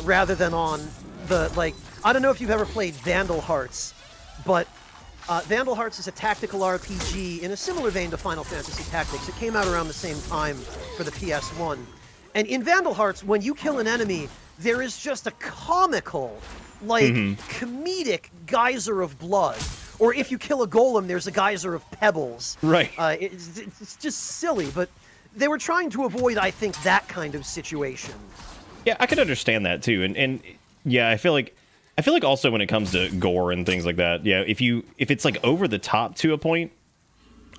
rather than on the, like, I don't know if you've ever played Vandal Hearts, but Vandal Hearts is a tactical RPG in a similar vein to Final Fantasy Tactics. It came out around the same time for the PS1. And in Vandal Hearts, when you kill an enemy, there is just a comical, like, comedic geyser of blood. Or if you kill a golem, there's a geyser of pebbles. Right. It's just silly, but they were trying to avoid, I think, that kind of situation. Yeah, I can understand that, too. And yeah, I feel like also when it comes to gore and things like that, yeah, if it's like over the top to a point,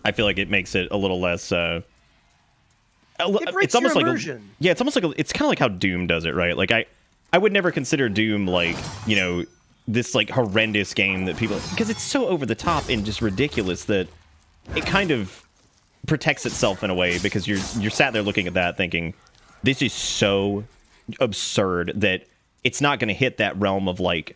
I feel like it makes it a little less. It breaks it's almost your immersion. It's almost like it's kind of like how Doom does it, right? Like I would never consider Doom like, you know, this like horrendous game that people, because it's so over the top and just ridiculous that it kind of protects itself in a way, because you're sat there looking at that thinking, this is so absurd that it's not going to hit that realm of like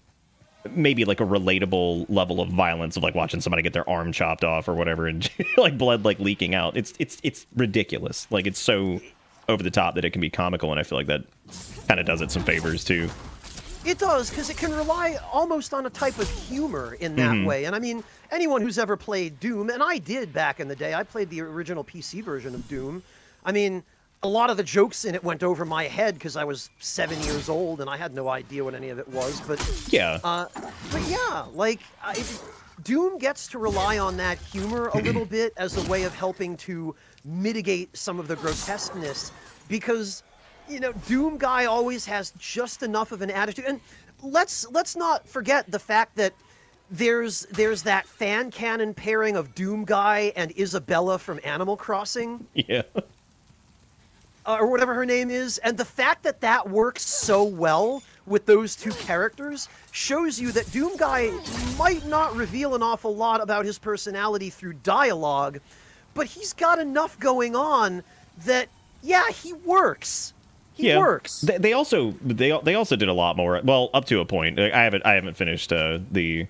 maybe like a relatable level of violence of like watching somebody get their arm chopped off or whatever and like blood like leaking out. It's ridiculous. Like, it's so over the top that it can be comical, and I feel like that kind of does it some favors too. It does, because it can rely almost on a type of humor in that way. And I mean, anyone who's ever played Doom, and I did back in the day, I played the original PC version of Doom. I mean, a lot of the jokes in it went over my head because I was 7 years old and I had no idea what any of it was. But yeah, like Doom gets to rely on that humor a little bit as a way of helping to mitigate some of the grotesqueness, because you know, Doom Guy always has just enough of an attitude. And let's not forget the fact that there's that fan canon pairing of Doom Guy and Isabella from Animal Crossing. Yeah. Or whatever her name is. And the fact that that works so well with those two characters shows you that Doom Guy might not reveal an awful lot about his personality through dialogue, but he's got enough going on that, yeah, he works. He works. They also did a lot more. Well, up to a point. I haven't finished the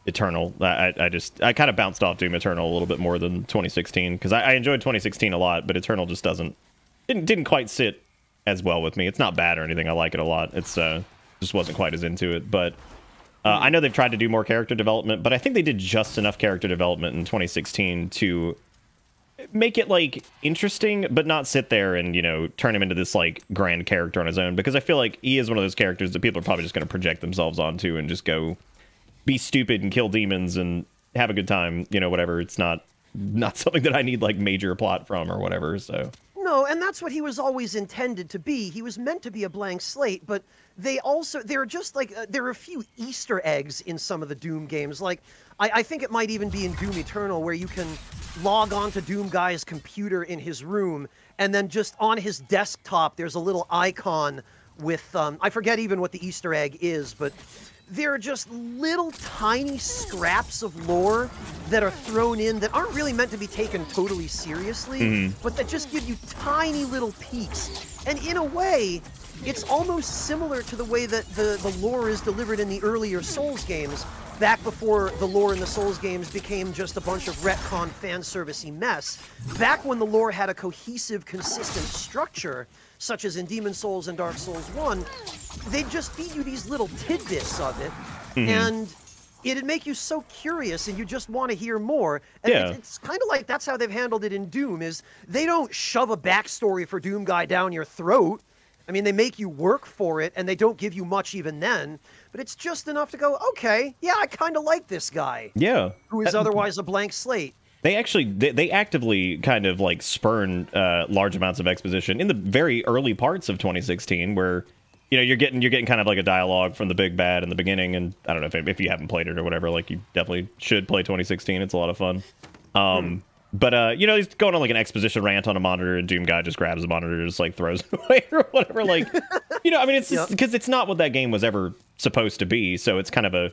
Eternal. I kind of bounced off Doom Eternal a little bit more than 2016 because I enjoyed 2016 a lot, but Eternal just didn't quite sit as well with me. It's not bad or anything. I like it a lot. It's just wasn't quite as into it. But I know they've tried to do more character development, but I think they did just enough character development in 2016 to make it like interesting, but not sit there and, you know, turn him into this like grand character on his own, because I feel like he is one of those characters that people are probably just going to project themselves onto and just go be stupid and kill demons and have a good time, you know, whatever. It's not something that I need like major plot from or whatever. So no, and that's what he was always intended to be. He was meant to be a blank slate, but there are just like there are a few Easter eggs in some of the Doom games. Like I think it might even be in Doom Eternal, where you can log on to Doom Guy's computer in his room, and then just on his desktop there's a little icon with I forget even what the Easter egg is, but there are just little tiny scraps of lore that are thrown in that aren't really meant to be taken totally seriously, but that just give you tiny little peeks. And in a way, it's almost similar to the way that the lore is delivered in the earlier Souls games, back before the lore in the Souls games became just a bunch of retcon fan servicey mess. Back when the lore had a cohesive, consistent structure, such as in Demon Souls and Dark Souls 1, they'd just feed you these little tidbits of it, and it'd make you so curious and you just want to hear more. And it's kind of like that's how they've handled it in Doom, is they don't shove a backstory for Doom Guy down your throat. I mean, they make you work for it, and they don't give you much even then, but it's just enough to go, okay, yeah, I kind of like this guy. Yeah. Who is otherwise a blank slate. They actually, they actively kind of like spurn large amounts of exposition in the very early parts of 2016, where, you know, you're getting kind of like a dialogue from the big bad in the beginning, and I don't know if you haven't played it or whatever, like you definitely should play 2016. It's a lot of fun. But, you know, he's going on like an exposition rant on a monitor, and Doom Guy just grabs the monitor and just like throws it away or whatever. Like, you know, I mean, it's just because it's not what that game was ever supposed to be. So it's kind of a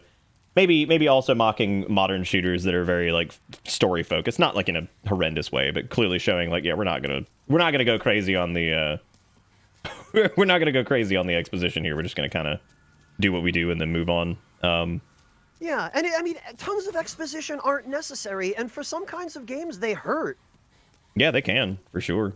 maybe also mocking modern shooters that are very like story focused, not like in a horrendous way, but clearly showing like, yeah, we're not gonna go crazy on the we're not gonna go crazy on the exposition here. We're just gonna kind of do what we do and then move on. Yeah, and I mean, tons of exposition aren't necessary, and for some kinds of games, they hurt. Yeah, they can, for sure.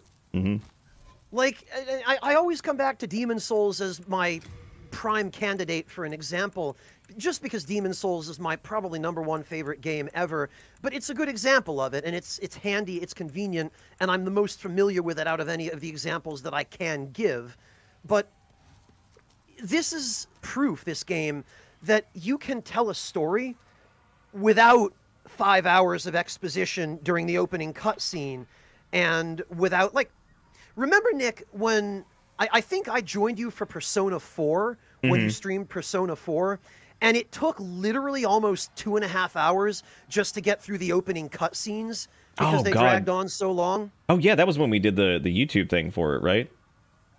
Like, I always come back to Demon Souls as my prime candidate for an example, just because Demon Souls is my probably #1 favorite game ever, but it's a good example of it, and it's handy, it's convenient, and I'm the most familiar with it out of any of the examples that I can give. But this is proof, this game, that you can tell a story without 5 hours of exposition during the opening cutscene, and without, like, remember, Nick, when I think I joined you for Persona 4 when you streamed Persona 4, and it took literally almost 2.5 hours just to get through the opening cutscenes because they dragged on so long. Oh yeah, that was when we did the YouTube thing for it, right?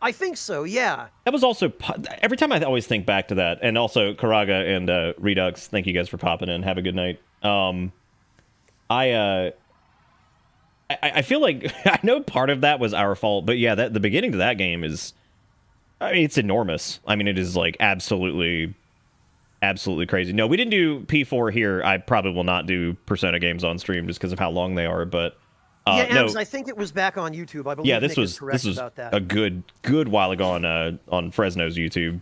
I think so, yeah. That was also, every time I always think back to that, and also Karaga and Redux, thank you guys for popping in. Have a good night. I feel like, I know part of that was our fault, but yeah, the beginning to that game is, I mean, it's enormous. I mean, it is like absolutely crazy. No, we didn't do P4 here. I probably will not do Persona games on stream just because of how long they are, but... yeah, no, I think it was back on YouTube. I believe this was about that. a good while ago on Fresno's YouTube.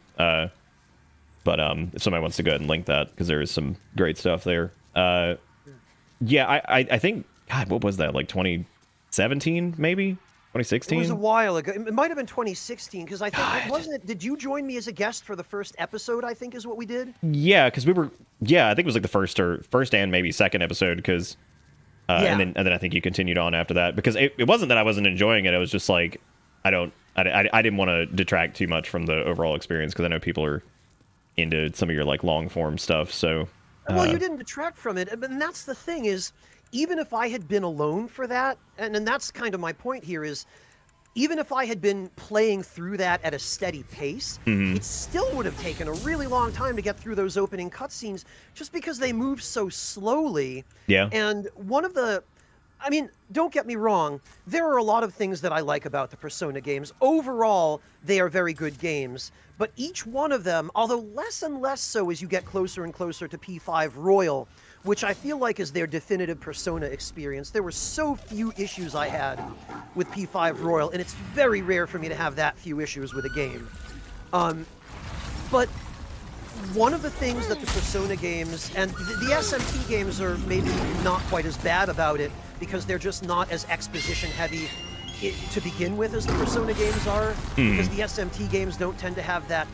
But if somebody wants to go ahead and link that, because there is some great stuff there. Yeah, I think, God, what was that? Like 2017, maybe? 2016? It was a while ago. It might have been 2016, because I think, wasn't it, did you join me as a guest for the first episode, I think is what we did? Yeah, because I think it was like the first and maybe second episode, because, and then I think you continued on after that, because it wasn't that I wasn't enjoying it, it was just like, I didn't want to detract too much from the overall experience, because I know people are into some of your like long form stuff, so. Well, you didn't detract from it, and that's the thing is, even if I had been alone for that, and that's kind of my point here is, even if I had been playing through that at a steady pace, it still would have taken a really long time to get through those opening cutscenes, just because they move so slowly. Yeah. And one of the, I mean, don't get me wrong, there are a lot of things that I like about the Persona games. Overall, they are very good games, but each one of them, although less and less so as you get closer and closer to P5 Royal, which I feel like is their definitive Persona experience. There were so few issues I had with P5 Royal, and it's very rare for me to have that few issues with a game. But one of the things that the Persona games, and the SMT games are maybe not quite as bad about it, because they're just not as exposition heavy to begin with as the Persona games are, because the SMT games don't tend to have that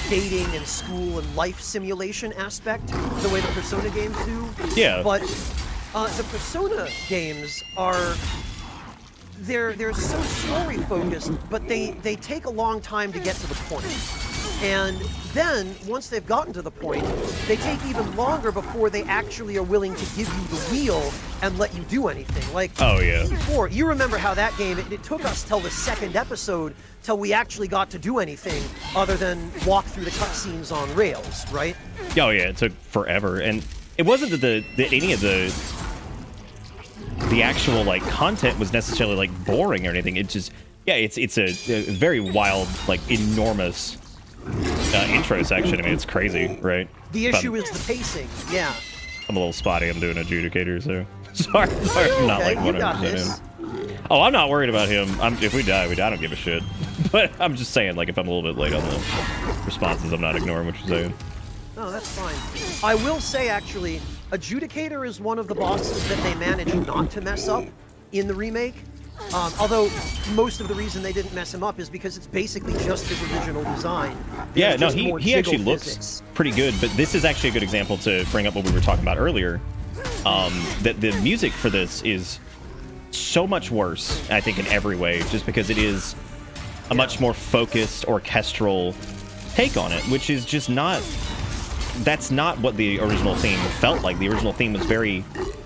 dating and school and life simulation aspect the way the Persona games do. Yeah. But the Persona games are, they're so story focused, but they take a long time to get to the point. And then, once they've gotten to the point, they take even longer before they actually are willing to give you the wheel and let you do anything. Like, oh, yeah. P4, you remember how that game, it took us till the second episode till we actually got to do anything other than walk through the cutscenes on rails, right? Oh, yeah, it took forever. And it wasn't that any of the actual, like, content was necessarily, like, boring or anything. It just, yeah, it's a very wild, like, enormous intro section. I mean, it's crazy, right? The issue is the pacing, yeah. I'm a little spotty. I'm doing Adjudicator, so sorry. I'm not like 100% in. Oh, I'm not worried about him. If we die, I don't give a shit. But I'm just saying, like, if I'm a little bit late on the responses, I'm not ignoring what you're saying. No, that's fine. I will say, actually, Adjudicator is one of the bosses that they managed not to mess up in the remake. Although most of the reason they didn't mess him up is because it's basically just his original design. Yeah, no, he actually looks pretty good, but this is actually a good example to bring up what we were talking about earlier. That the music for this is so much worse, I think, in every way, just because it is a much more focused orchestral take on it, which is just not... That's not what the original theme felt like. The original theme was very...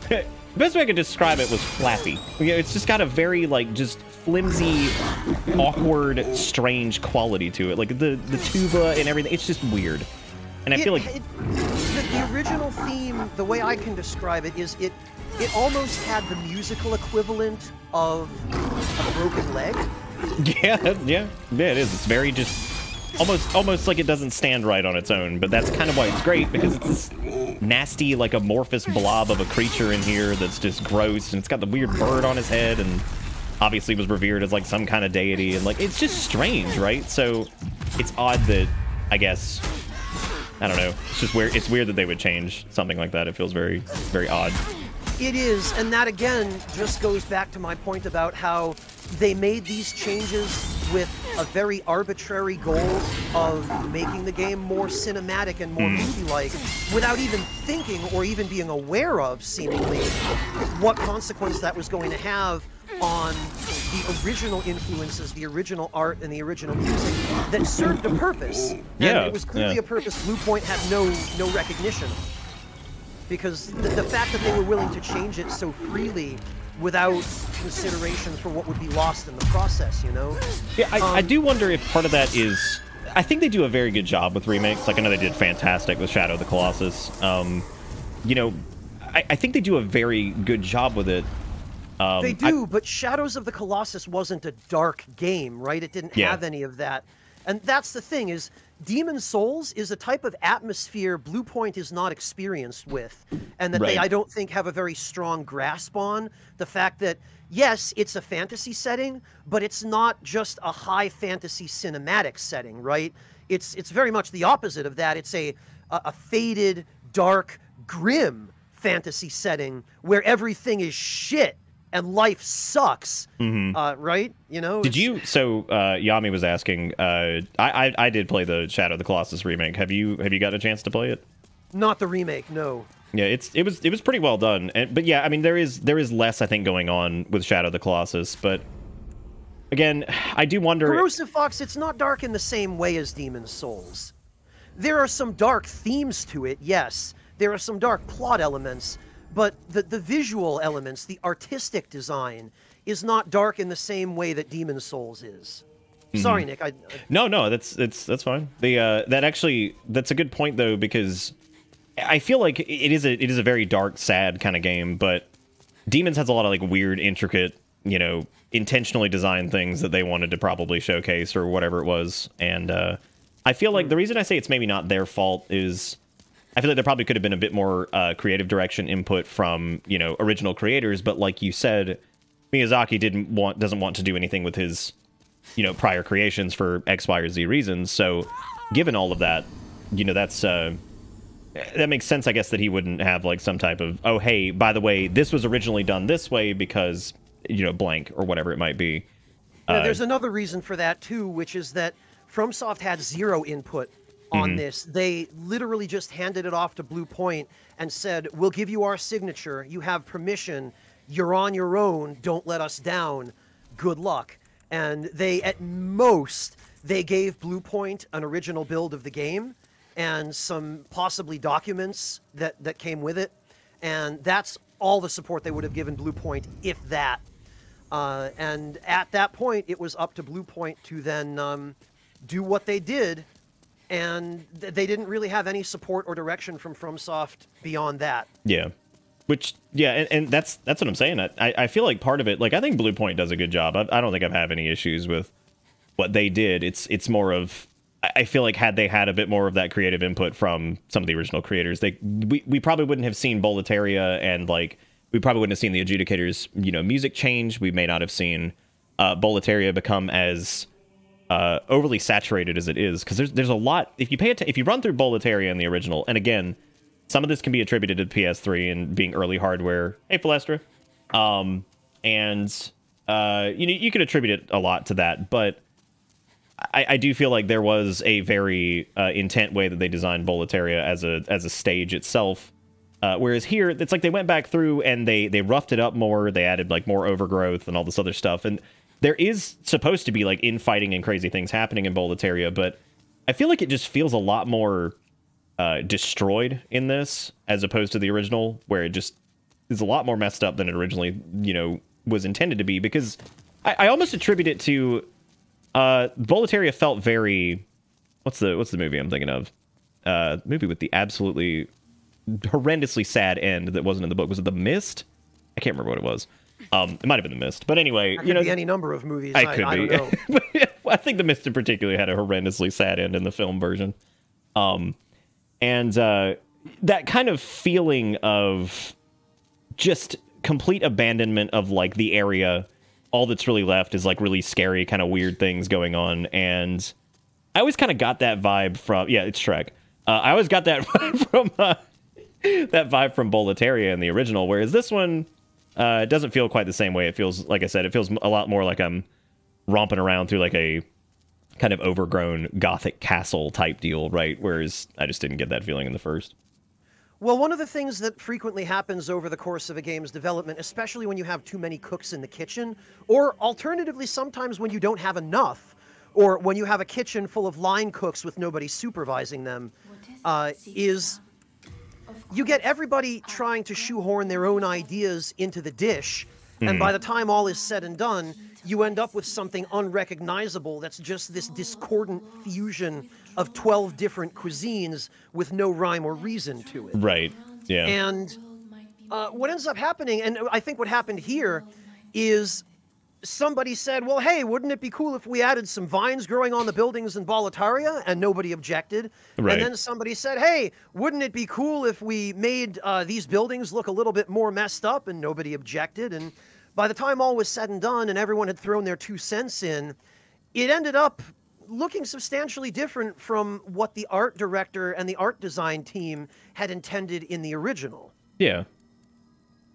The best way I could describe it was flappy. It's just got a very, like, just flimsy, awkward, strange quality to it. Like, the tuba and everything, it's just weird. And I feel like... The original theme, the way I can describe it, is it almost had the musical equivalent of a broken leg. Yeah, it is. It's very just... Almost like it doesn't stand right on its own, but that's kind of why it's great, because it's this nasty, like, amorphous blob of a creature in here that's just gross, and it's got the weird bird on his head, and obviously was revered as, like, some kind of deity, and, like, it's just strange, right? So it's odd that, I guess, I don't know, it's just weird. It's weird that they would change something like that. It feels very, very odd. It is, and that, again, just goes back to my point about how they made these changes with a very arbitrary goal of making the game more cinematic and more movie-like, without even thinking or even being aware of, seemingly, what consequence that was going to have on the original influences, the original art, and the original music that served a purpose. And it was clearly a purpose Blue Point had no recognition of. Because the fact that they were willing to change it so freely without consideration for what would be lost in the process, you know? Yeah, I do wonder if part of that is... I think they do a very good job with remakes. Like, I know they did fantastic with Shadow of the Colossus. You know, I think they do a very good job with it. They do, but Shadows of the Colossus wasn't a dark game, right? It didn't have any of that. And that's the thing is, Demon Souls is a type of atmosphere Bluepoint is not experienced with, and that they, I don't think, have a very strong grasp on. The fact that, yes, it's a fantasy setting, but it's not just a high fantasy cinematic setting, right? It's very much the opposite of that. It's a faded, dark, grim fantasy setting where everything is shit and life sucks, right? You know. Did you? So Yami was asking. I did play the Shadow of the Colossus remake. Have you got a chance to play it? Not the remake, no. Yeah, it was pretty well done. But yeah, I mean there is less, I think, going on with Shadow of the Colossus. But again, I do wonder. Corrosive Fox, it's not dark in the same way as Demon Souls. There are some dark themes to it, yes. There are some dark plot elements. But the visual elements, the artistic design, is not dark in the same way that Demon Souls is. Sorry, Nick. No, that's fine. That's a good point though, because I feel like it is a very dark, sad kind of game. But Demons has a lot of like weird, intricate, you know, intentionally designed things that they wanted to probably showcase or whatever it was. And I feel like the reason I say it's maybe not their fault is, I feel like there probably could have been a bit more creative direction input from, you know, original creators, but like you said, Miyazaki doesn't want to do anything with his, you know, prior creations for X, Y, or Z reasons. So, given all of that, you know, that makes sense, I guess, that he wouldn't have like some type of, oh hey, by the way, this was originally done this way because, you know, blank or whatever it might be. There's another reason for that too, which is that FromSoft had zero input on this. They literally just handed it off to Bluepoint and said, we'll give you our signature, you have permission, you're on your own, don't let us down, good luck. And they, at most, they gave Bluepoint an original build of the game and some possibly documents that came with it, and that's all the support they would have given Bluepoint, if that. And at that point, it was up to Bluepoint to then do what they did, and they didn't really have any support or direction from FromSoft beyond that. Yeah. Which, yeah, and that's what I'm saying. I feel like part of it, like, I think Bluepoint does a good job. I don't think I've had any issues with what they did. It's more of, I feel like had they had a bit more of that creative input from some of the original creators, we probably wouldn't have seen Boletaria, and, like, we probably wouldn't have seen the Adjudicator's, you know, music change. We may not have seen Boletaria become as overly saturated as it is, because there's a lot. If you run through Boletaria in the original, and again, some of this can be attributed to PS3 and being early hardware. Hey, Palestra. You could attribute it a lot to that, but I do feel like there was a very intent way that they designed Boletaria as a stage itself. Whereas here, it's like they went back through and they roughed it up more. They added like more overgrowth and all this other stuff. And there is supposed to be like infighting and crazy things happening in Boletaria, but I feel like it just feels a lot more destroyed in this as opposed to the original, where it just is a lot more messed up than it originally, you know, was intended to be. Because I almost attribute it to Boletaria felt very, what's the movie I'm thinking of? Movie with the absolutely horrendously sad end that wasn't in the book. Was it The Mist? I can't remember what it was. It might have been The Mist, but anyway, you know, be any number of movies. I don't know. I think The Mist in particular had a horrendously sad end in the film version. And that kind of feeling of just complete abandonment of like the area. All that's really left is like really scary, kind of weird things going on. And I always kind of got that vibe from, yeah, it's Shrek. I always got that vibe from that vibe from Boletaria in the original, whereas this one doesn't feel quite the same way. It feels, like I said, it feels a lot more like I'm romping around through like a kind of overgrown gothic castle type deal, right? Whereas I just didn't get that feeling in the first. Well, one of the things that frequently happens over the course of a game's development, especially when you have too many cooks in the kitchen, or alternatively sometimes when you don't have enough, or when you have a kitchen full of line cooks with nobody supervising them, is you get everybody trying to shoehorn their own ideas into the dish, and by the time all is said and done, you end up with something unrecognizable that's just this discordant fusion of 12 different cuisines with no rhyme or reason to it. Right, yeah. And what ends up happening, and I think what happened here, is somebody said, well, hey, wouldn't it be cool if we added some vines growing on the buildings in Boletaria? And nobody objected. Right. And then somebody said, hey, wouldn't it be cool if we made these buildings look a little bit more messed up? And nobody objected. And by the time all was said and done and everyone had thrown their 2 cents in, it ended up looking substantially different from what the art director and the art design team had intended in the original. Yeah.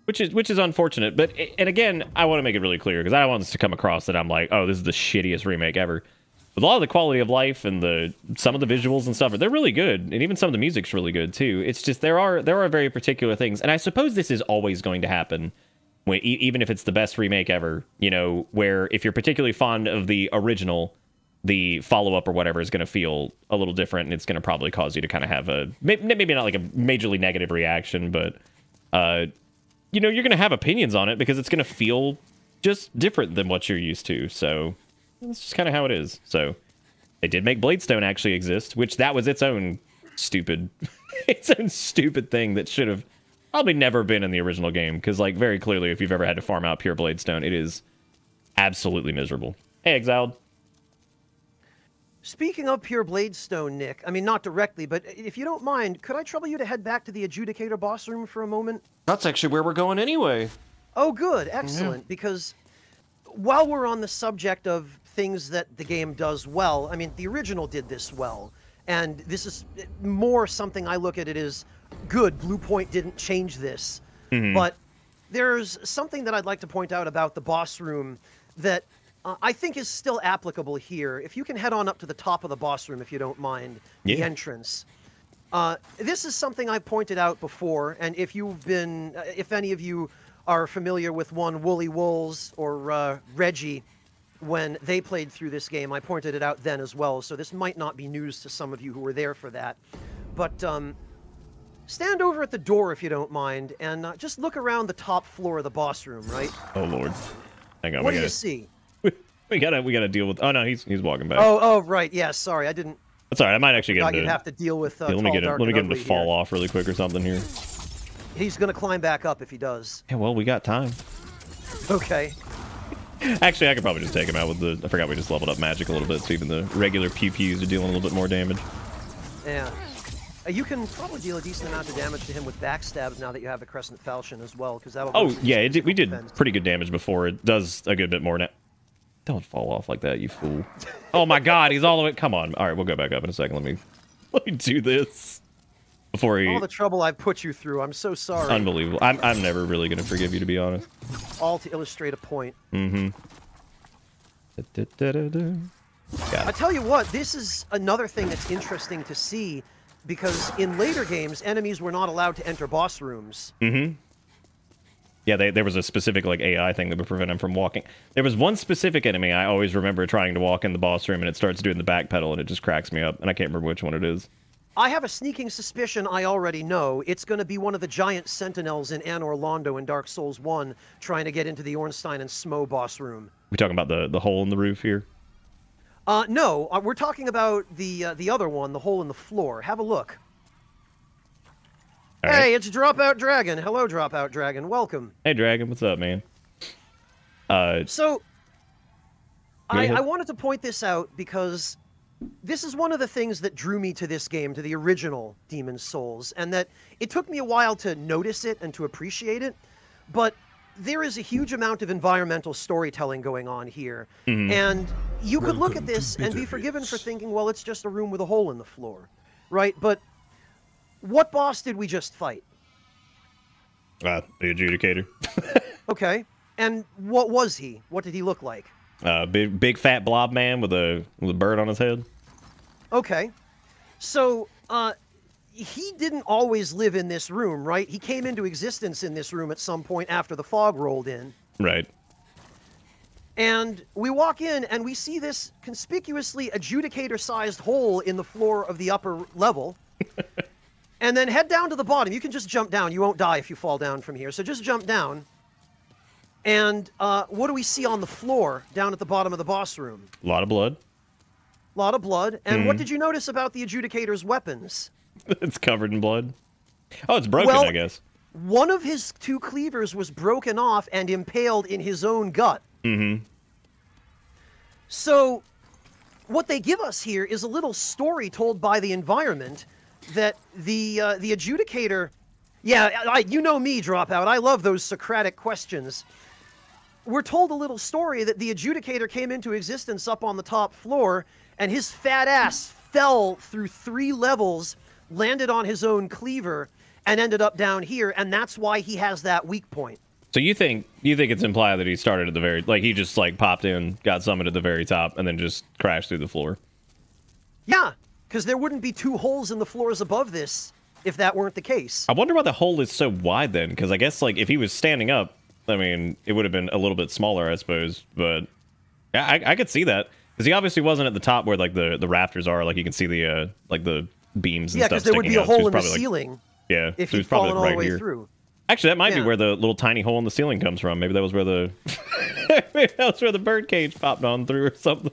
Which is unfortunate, but and again, I want to make it really clear because I don't want this to come across that I'm like, oh, this is the shittiest remake ever. But a lot of the quality of life and some of the visuals and stuff, they're really good, and even some of the music's really good too. It's just there are very particular things, and I suppose this is always going to happen, even if it's the best remake ever. You know, where if you're particularly fond of the original, the follow-up or whatever is going to feel a little different, and it's going to probably cause you to kind of have a maybe not like a majorly negative reaction, but you know, you're going to have opinions on it because it's going to feel just different than what you're used to. So that's just kind of how it is. So they did make Bladestone actually exist, which that was its own stupid thing that should have probably never been in the original game. Because, like, very clearly, if you've ever had to farm out pure Bladestone, it is absolutely miserable. Hey, Exiled. Speaking of pure Bladestone, Nick, I mean, not directly, but if you don't mind, could I trouble you to head back to the Adjudicator boss room for a moment? That's actually where we're going anyway. Oh, good. Excellent. Yeah. Because while we're on the subject of things that the game does well, I mean, the original did this well. And this is more something I look at it as good. Blue Point didn't change this. Mm-hmm. But there's something that I'd like to point out about the boss room that I think is still applicable here. If you can head on up to the top of the boss room, if you don't mind, the entrance. This is something I've pointed out before, and if any of you are familiar with one Woolly Wolves or Reggie, when they played through this game, I pointed it out then as well, so this might not be news to some of you who were there for that. But stand over at the door, if you don't mind, and just look around the top floor of the boss room, right? Oh, Lord. Hang on. What do you see? We gotta deal with. Oh no, he's walking back. Oh right, yeah. Sorry, I didn't. That's all right. I might actually get him. You'd have to deal with. Let me get him to fall off really quick or something here. He's gonna climb back up if he does. Yeah, well, we got time. Okay. Actually, I could probably just take him out with the. I forgot we just leveled up magic a little bit, so even the regular pew-pews are dealing a little bit more damage. Yeah. You can probably deal a decent amount of damage to him with backstabs now that you have the Crescent Falchion as well, because that will. Oh yeah, we did pretty good damage before. It does a good bit more now. Don't fall off like that, you fool. Oh my god, he's all the way... Come on. All right, we'll go back up in a second. Let me do this. Before he... All the trouble I put you through. I'm so sorry. Unbelievable. I'm never really going to forgive you, to be honest. All to illustrate a point. Mm-hmm. I tell you what, this is another thing that's interesting to see, because in later games, enemies were not allowed to enter boss rooms. Mm-hmm. Yeah, there was a specific like AI thing that would prevent him from walking. There was one specific enemy I always remember trying to walk in the boss room, and it starts doing the back pedal, and it just cracks me up, and I can't remember which one it is. I have a sneaking suspicion I already know. It's going to be one of the giant sentinels in Anor Londo in Dark Souls 1 trying to get into the Ornstein and Smo boss room. We talking about the hole in the roof here? No, we're talking about the other one, the hole in the floor. Have a look. Right. Hey, it's Dropout Dragon. Hello, Dropout Dragon. Welcome. Hey, Dragon. What's up, man? So, I wanted to point this out because this is one of the things that drew me to this game, to the original Demon's Souls, and that it took me a while to notice it and to appreciate it, but there is a huge amount of environmental storytelling going on here, and you could look at this and be forgiven for thinking, well, it's just a room with a hole in the floor, right? But what boss did we just fight? The Adjudicator. Okay. And what was he? What did he look like? Big fat blob man with a bird on his head. Okay. So, he didn't always live in this room, right? He came into existence in this room at some point after the fog rolled in. Right. And we walk in and we see this conspicuously Adjudicator-sized hole in the floor of the upper level. And then head down to the bottom. You can just jump down. You won't die if you fall down from here. So just jump down. And what do we see on the floor down at the bottom of the boss room? A lot of blood. A lot of blood. And what did you notice about the Adjudicator's weapons? It's covered in blood. Oh, it's broken, I guess. One of his 2 cleavers was broken off and impaled in his own gut. Mm-hmm. So what they give us here is a little story told by the environment that the Adjudicator... Yeah, you know me, Dropout. I love those Socratic questions. We're told a little story that the Adjudicator came into existence up on the top floor, and his fat ass fell through 3 levels, landed on his own cleaver, and ended up down here, and that's why he has that weak point. So you think it's implied that he started at the very... Like, he just, like, popped in, got summoned at the very top, and then just crashed through the floor? Yeah, because there wouldn't be 2 holes in the floors above this if that weren't the case. I wonder why the hole is so wide then, because I guess, like, if he was standing up, I mean, it would have been a little bit smaller, I suppose, but yeah, I could see that, because he obviously wasn't at the top where, like, the rafters are, like, you can see the, like, the beams and stuff. Yeah, because there would be a hole in the like, ceiling if he'd fallen all the way through. Actually, that might be where the little tiny hole in the ceiling comes from. Maybe that was where the maybe that was where the bird cage popped on through or something.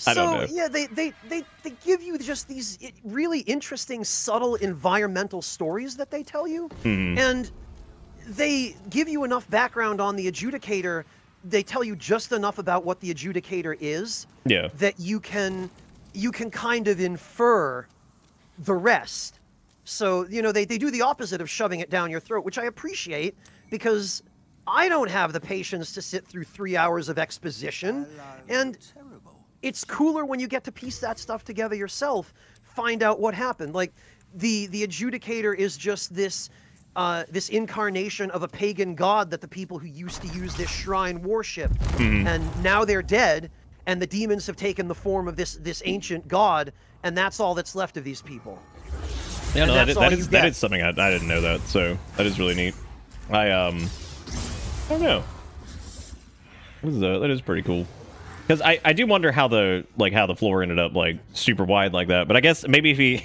I don't know. Yeah, they give you just these really interesting, subtle environmental stories that they tell you, and they give you enough background on the Adjudicator. They tell you just enough about what the Adjudicator is, that you can kind of infer the rest. So, you know, they do the opposite of shoving it down your throat, which I appreciate, because I don't have the patience to sit through 3 hours of exposition, and it's cooler when you get to piece that stuff together yourself, find out what happened. Like, the Adjudicator is just this this incarnation of a pagan god that the people who used to use this shrine worship, and now they're dead, and the demons have taken the form of this ancient god, and that's all that's left of these people. Yeah, no, that is something I didn't know that, so that is really neat. I don't know. That is pretty cool. Because I do wonder how the floor ended up like super wide like that. But I guess maybe if he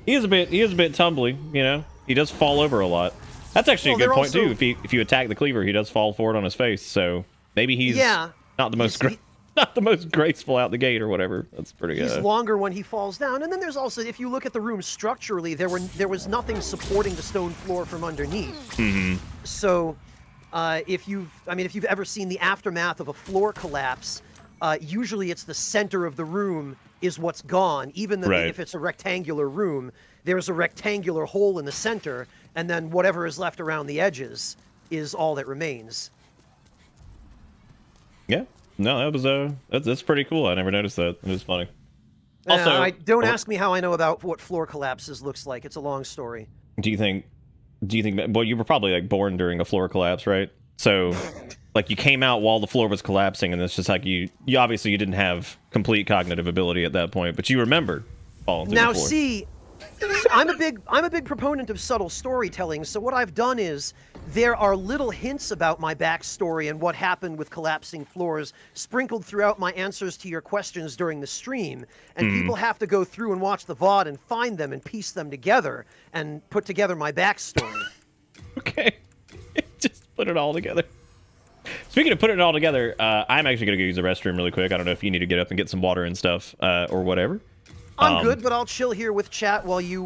he is a bit tumbly, you know. He does fall over a lot. That's actually a good point too. If you attack the cleaver, he does fall forward on his face. So maybe he's not the most not the most graceful out the gate or whatever. That's pretty good. He's longer when he falls down. And then there's also, if you look at the room structurally, there was nothing supporting the stone floor from underneath. So if you've ever seen the aftermath of a floor collapse, usually it's the center of the room is what's gone. Even if it's a rectangular room, there's a rectangular hole in the center, and then whatever is left around the edges is all that remains. Yeah. No, that was that's pretty cool. I never noticed that. It was funny. Also, don't ask me how I know about what floor collapses looks like. It's a long story. Do you think? Well, you were probably like born during a floor collapse, right? So, like, you came out while the floor was collapsing, and it's just like you obviously you didn't have complete cognitive ability at that point, but you remember falling through the floor. Now, see, I'm a big proponent of subtle storytelling. So what I've done is there are little hints about my backstory and what happened with collapsing floors sprinkled throughout my answers to your questions during the stream, and people have to go through and watch the VOD and find them and piece them together and put together my backstory. Okay, just put it all together. Speaking of putting it all together, I'm actually gonna go use the restroom really quick. I don't know if you need to get up and get some water and stuff or whatever. I'm good, but I'll chill here with chat while you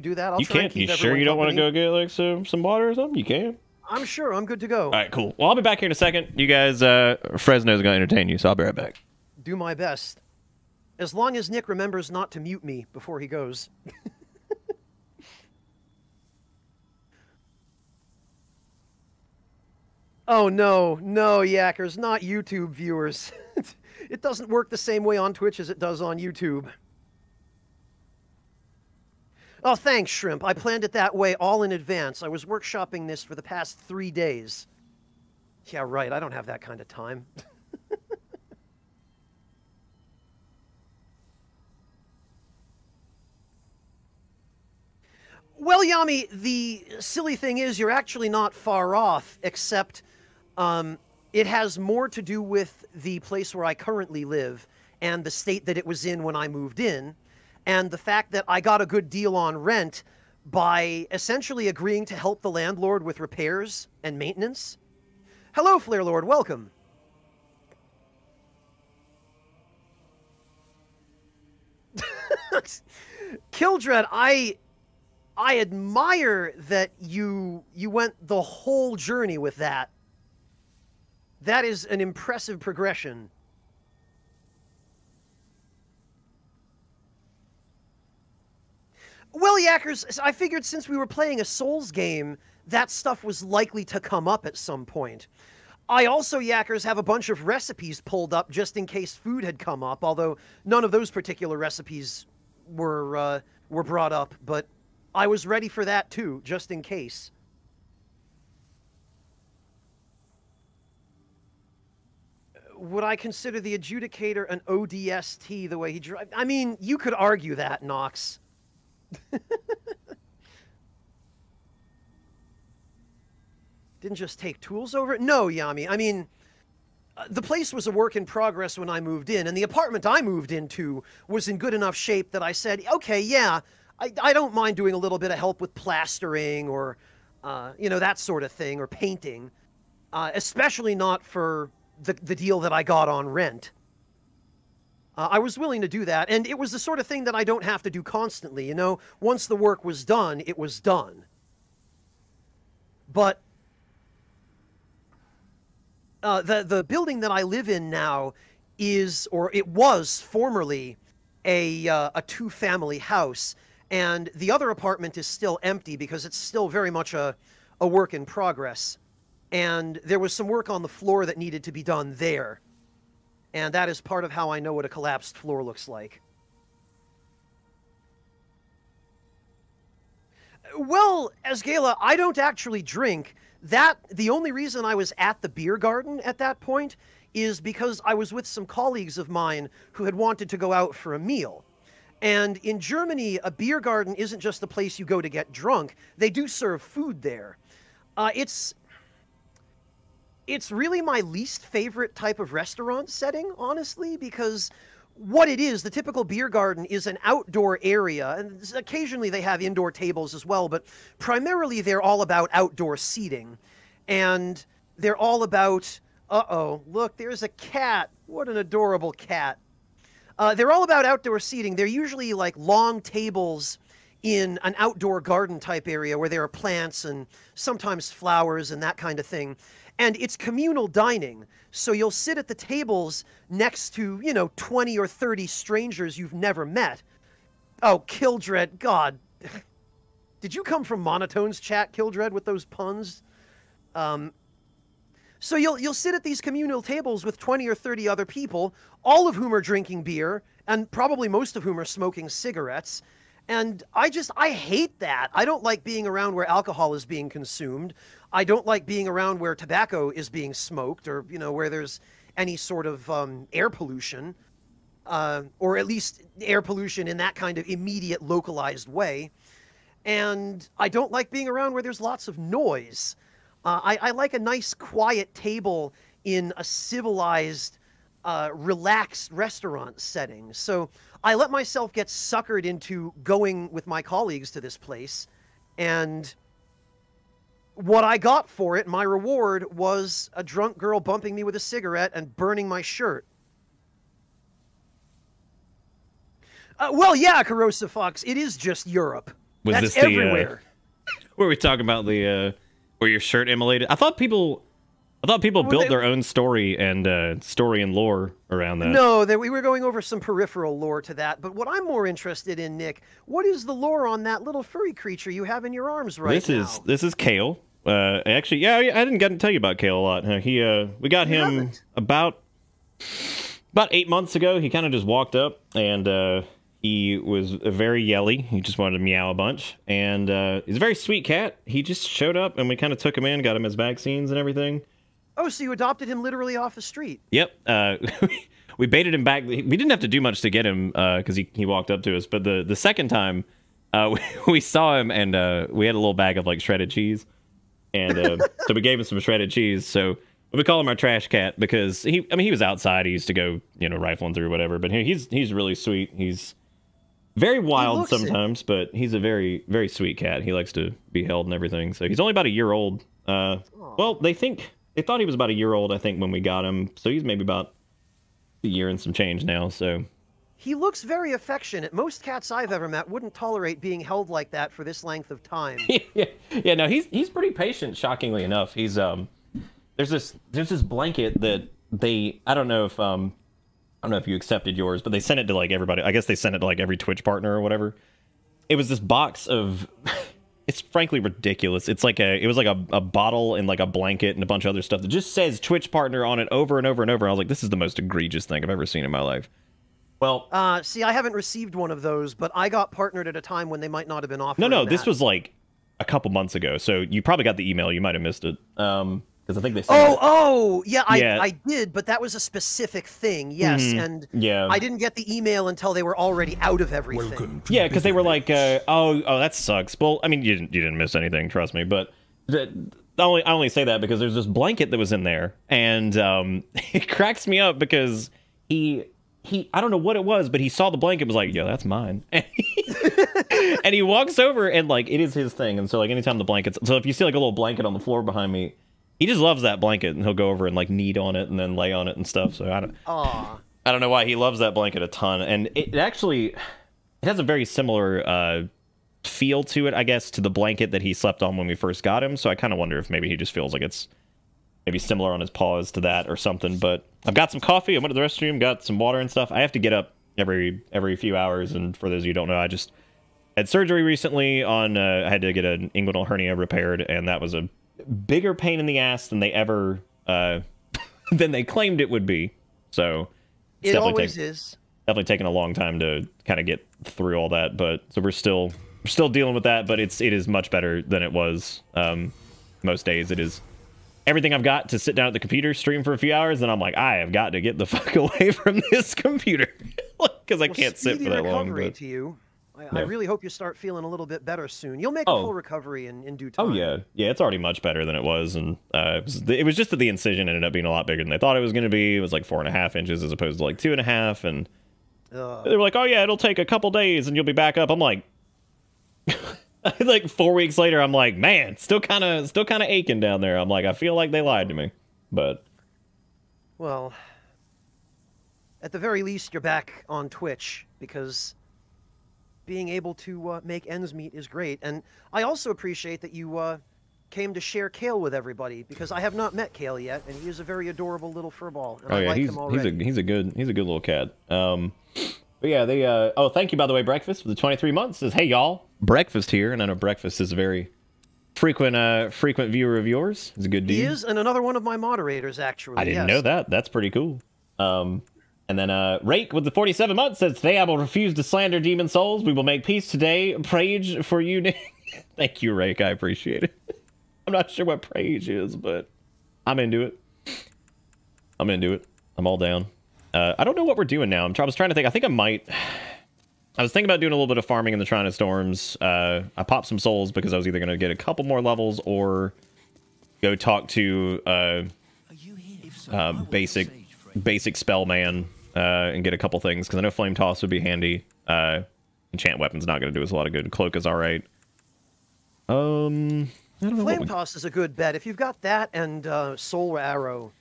do that. I'll try and keep you sure you don't want to go get like some water or something? You can. I'm sure. I'm good to go. All right, cool. Well, I'll be back here in a second. You guys, Fresno's gonna entertain you, so I'll be right back. Do my best. As long as Nick remembers not to mute me before he goes. Oh no, Yackers, not YouTube viewers. It doesn't work the same way on Twitch as it does on YouTube. Oh, thanks, Shrimp. I planned it that way all in advance. I was workshopping this for the past 3 days. Yeah, right. I don't have that kind of time. Well, Yami, the silly thing is you're actually not far off, except it has more to do with the place where I currently live and the state that it was in when I moved in, and the fact that I got a good deal on rent by essentially agreeing to help the landlord with repairs and maintenance. Hello, Flare Lord, welcome. Kildred, I admire that you went the whole journey with that. That is an impressive progression. Well, Yackers, I figured since we were playing a Souls game, that stuff was likely to come up at some point. I also, Yackers, have a bunch of recipes pulled up just in case food had come up, although none of those particular recipes were brought up, but I was ready for that too, just in case. Would I consider the Adjudicator an ODST the way he drives? I mean, you could argue that, Nox. Didn't just take tools over it? No, Yami. I mean, the place was a work in progress when I moved in, and the apartment I moved into was in good enough shape that I said, okay, yeah, I don't mind doing a little bit of help with plastering or, you know, that sort of thing, or painting, especially not for the deal that I got on rent. I was willing to do that, and it was the sort of thing that I don't have to do constantly, you know? Once the work was done, it was done. But the building that I live in now is, or it was formerly, a two-family house, and the other apartment is still empty because it's still very much a work in progress. And there was some work on the floor that needed to be done there. And that is part of how I know what a collapsed floor looks like. Well, Asgala, I don't actually drink. The only reason I was at the beer garden at that point is because I was with some colleagues of mine who had wanted to go out for a meal. And in Germany, a beer garden isn't just a place you go to get drunk. They do serve food there. It's really my least favorite type of restaurant setting, honestly, because what it is, the typical beer garden is an outdoor area, and occasionally they have indoor tables as well, but primarily they're all about outdoor seating. And they're all about, uh-oh, look, there's a cat. What an adorable cat. They're all about outdoor seating. They're usually like long tables in an outdoor garden type area where there are plants and sometimes flowers and that kind of thing. And it's communal dining, so you'll sit at the tables next to, you know, 20 or 30 strangers you've never met. Oh, Kildred, God. Did you come from Monotone's chat, Kildred, with those puns? So you'll sit at these communal tables with 20 or 30 other people, all of whom are drinking beer, and probably most of whom are smoking cigarettes. And I hate that. I don't like being around where alcohol is being consumed. I don't like being around where tobacco is being smoked, or, you know, where there's any sort of air pollution, or at least air pollution in that kind of immediate localized way. And I don't like being around where there's lots of noise. I like a nice quiet table in a civilized, relaxed restaurant setting. So I let myself get suckered into going with my colleagues to this place, and what I got for it, my reward, was a drunk girl bumping me with a cigarette and burning my shirt. Well, yeah, Corrosive Fox, it is just Europe. That's everywhere. Were we talking about the where your shirt immolated? I thought people built their own story and lore around that. No, we were going over some peripheral lore to that. But what I'm more interested in, Nick, what is the lore on that little furry creature you have in your arms right now? This is Kale. Actually, yeah, I didn't get to tell you about Kale a lot. We got him about 8 months ago. He kind of just walked up, and he was very yelly. He just wanted to meow a bunch, and he's a very sweet cat. He just showed up, and we kind of took him in, got him his vaccines and everything. Oh, so you adopted him literally off the street? Yep. We baited him back. We didn't have to do much to get him because he walked up to us. But the second time, we saw him, and we had a little bag of like shredded cheese. And so we gave him some shredded cheese. So we call him our trash cat because he was outside. He used to go, you know, rifling through whatever. But he's really sweet. He's very wild sometimes, but he's a very, very sweet cat. He likes to be held and everything. So he's only about a year old. Well, they thought he was about a year old, I think, when we got him. So he's maybe about a year and some change now. So he looks very affectionate. Most cats I've ever met wouldn't tolerate being held like that for this length of time. yeah, no, he's pretty patient, shockingly enough. He's there's this blanket that I don't know if you accepted yours, but they sent it to like everybody. I guess they sent it to like every Twitch partner or whatever. it was this box of it's frankly ridiculous. It was like a bottle and like a blanket and a bunch of other stuff that just says Twitch partner on it over and over and over. And I was like, this is the most egregious thing I've ever seen in my life. Well, see, I haven't received one of those, but I got partnered at a time when they might not have been offering no, that. this was like a couple months ago, so you probably got the email. You might have missed it, because I think they. Yeah, I did, but that was a specific thing, yes, and I didn't get the email until they were already out of everything. Yeah, because they were like, oh, that sucks. Well, I mean, you didn't miss anything, trust me, but. I only say that because there's this blanket that was in there, and it cracks me up because he I don't know what it was, but he saw the blanket and was like, yo, that's mine. And he walks over and like it is his thing. And so like anytime the blanket's so if you see like a little blanket on the floor behind me, he just loves that blanket and he'll go over and like knead on it and then lay on it and stuff. So I don't know why he loves that blanket a ton. And it has a very similar feel to it, I guess, to the blanket that he slept on when we first got him. So I kind of wonder if maybe he just feels like it's maybe similar on his paws to that or something. But I've got some coffee. I went to the restroom, got some water and stuff. I have to get up every few hours. And for those of you who don't know, I just had surgery recently on, I had to get an inguinal hernia repaired. And that was a bigger pain in the ass than they ever, than they claimed it would be. So it always is. Definitely taken a long time to kind of get through all that. But so we're still dealing with that, but it is much better than it was. Most days it is everything I've got to sit down at the computer, stream for a few hours, and I'm like, I have got to get the fuck away from this computer because I can't sit for that long. But to you. I really hope you start feeling a little bit better soon. You'll make a full recovery in due time. Oh yeah, it's already much better than it was, and it was just that the incision ended up being a lot bigger than they thought it was going to be. It was like 4.5 inches as opposed to like 2.5, and they were like, oh yeah, it'll take a couple days and you'll be back up. I'm like. Like 4 weeks later, I'm like, man, still kind of aching down there. I'm like, I feel like they lied to me, but well, at the very least, you're back on Twitch because being able to make ends meet is great. And I also appreciate that you came to share Kale with everybody because I have not met Kale yet, and he is a very adorable little furball. And I like him already. He's a good little cat. But yeah, they thank you by the way, Breakfast for the 23 months. Says, hey y'all, Breakfast here, and I know Breakfast is a very frequent viewer of yours. He's a good dude. He is, and another one of my moderators actually. I didn't know that. That's pretty cool. And then Rake with the 47 months says, today I will refuse to slander demon souls. We will make peace today. Prage for you. Thank you, Rake. I appreciate it. I'm not sure what Prage is, but I'm into it. I'm all down. I don't know what we're doing now. I was trying to think. I was thinking about doing a little bit of farming in the Shrine of Storms. I popped some souls because I was either going to get a couple more levels or go talk to basic spell man and get a couple things because I know Flame Toss would be handy. Enchant Weapon's not going to do us a lot of good. Cloak is all right. I don't know. Flame Toss is a good bet if you've got that and Soul Arrow.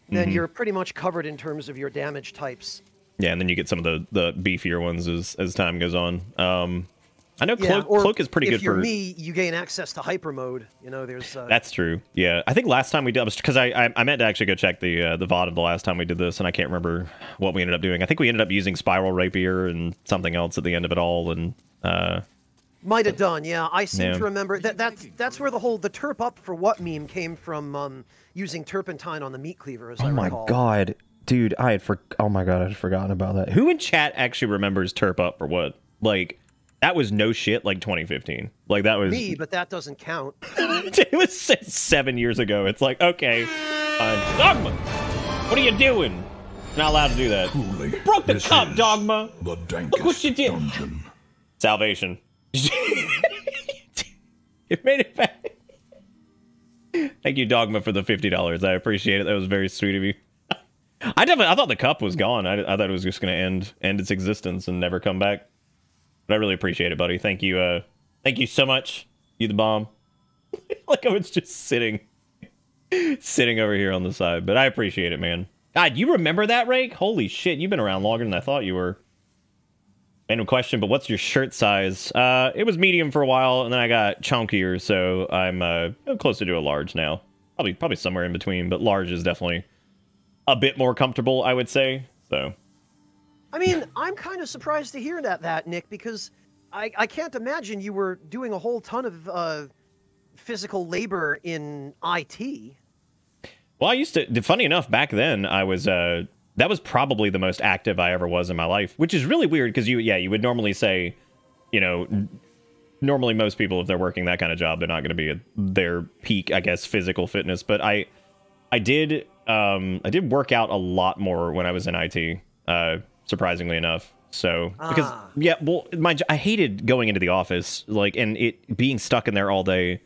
Then you're pretty much covered in terms of your damage types. Yeah, and then you get some of the beefier ones as time goes on. I know Cloak is pretty good for... If you're me, you gain access to hyper mode. You know, there's... That's true. Yeah, I think last time we did... Because I meant to actually go check the VOD of the last time we did this, and I can't remember what we ended up doing. I think we ended up using Spiral Rapier and something else at the end of it all, and... Might have done, yeah. I seem to remember that's where the terp up for what meme came from. Using turpentine on the meat cleaver, as I recall. Oh my god, dude, I had forgotten about that. Who in chat actually remembers terp up for what? Like, that was no shit. Like 2015. Like that was me, but that doesn't count. It was 7 years ago. It's like okay, Dogma, what are you doing? You're not allowed to do that. Truly, broke the cup, Dogma. Look what you did. Dungeon. Salvation. It made it back. Thank you, Dogma, for the $50. I appreciate it. That was very sweet of you. I thought the cup was gone. I thought it was just going to end its existence and never come back. But I really appreciate it, buddy. Thank you. Thank you so much. You the bomb. Like I was just sitting over here on the side. But I appreciate it, man. God, you remember that, Rake? Holy shit, you've been around longer than I thought you were. Random question, but what's your shirt size? It was medium for a while, and then I got chunkier, so I'm closer to a large now. Probably somewhere in between, but large is definitely a bit more comfortable, I would say. So, I mean, I'm kind of surprised to hear that, Nick, because I can't imagine you were doing a whole ton of physical labor in IT. Well, I used to. Funny enough, back then I was. That was probably the most active I ever was in my life, which is really weird because you would normally say, normally most people, if they're working that kind of job, they're not going to be at their peak, I guess, physical fitness. But I did work out a lot more when I was in IT, surprisingly enough. So because I hated going into the office, and it being stuck in there all day.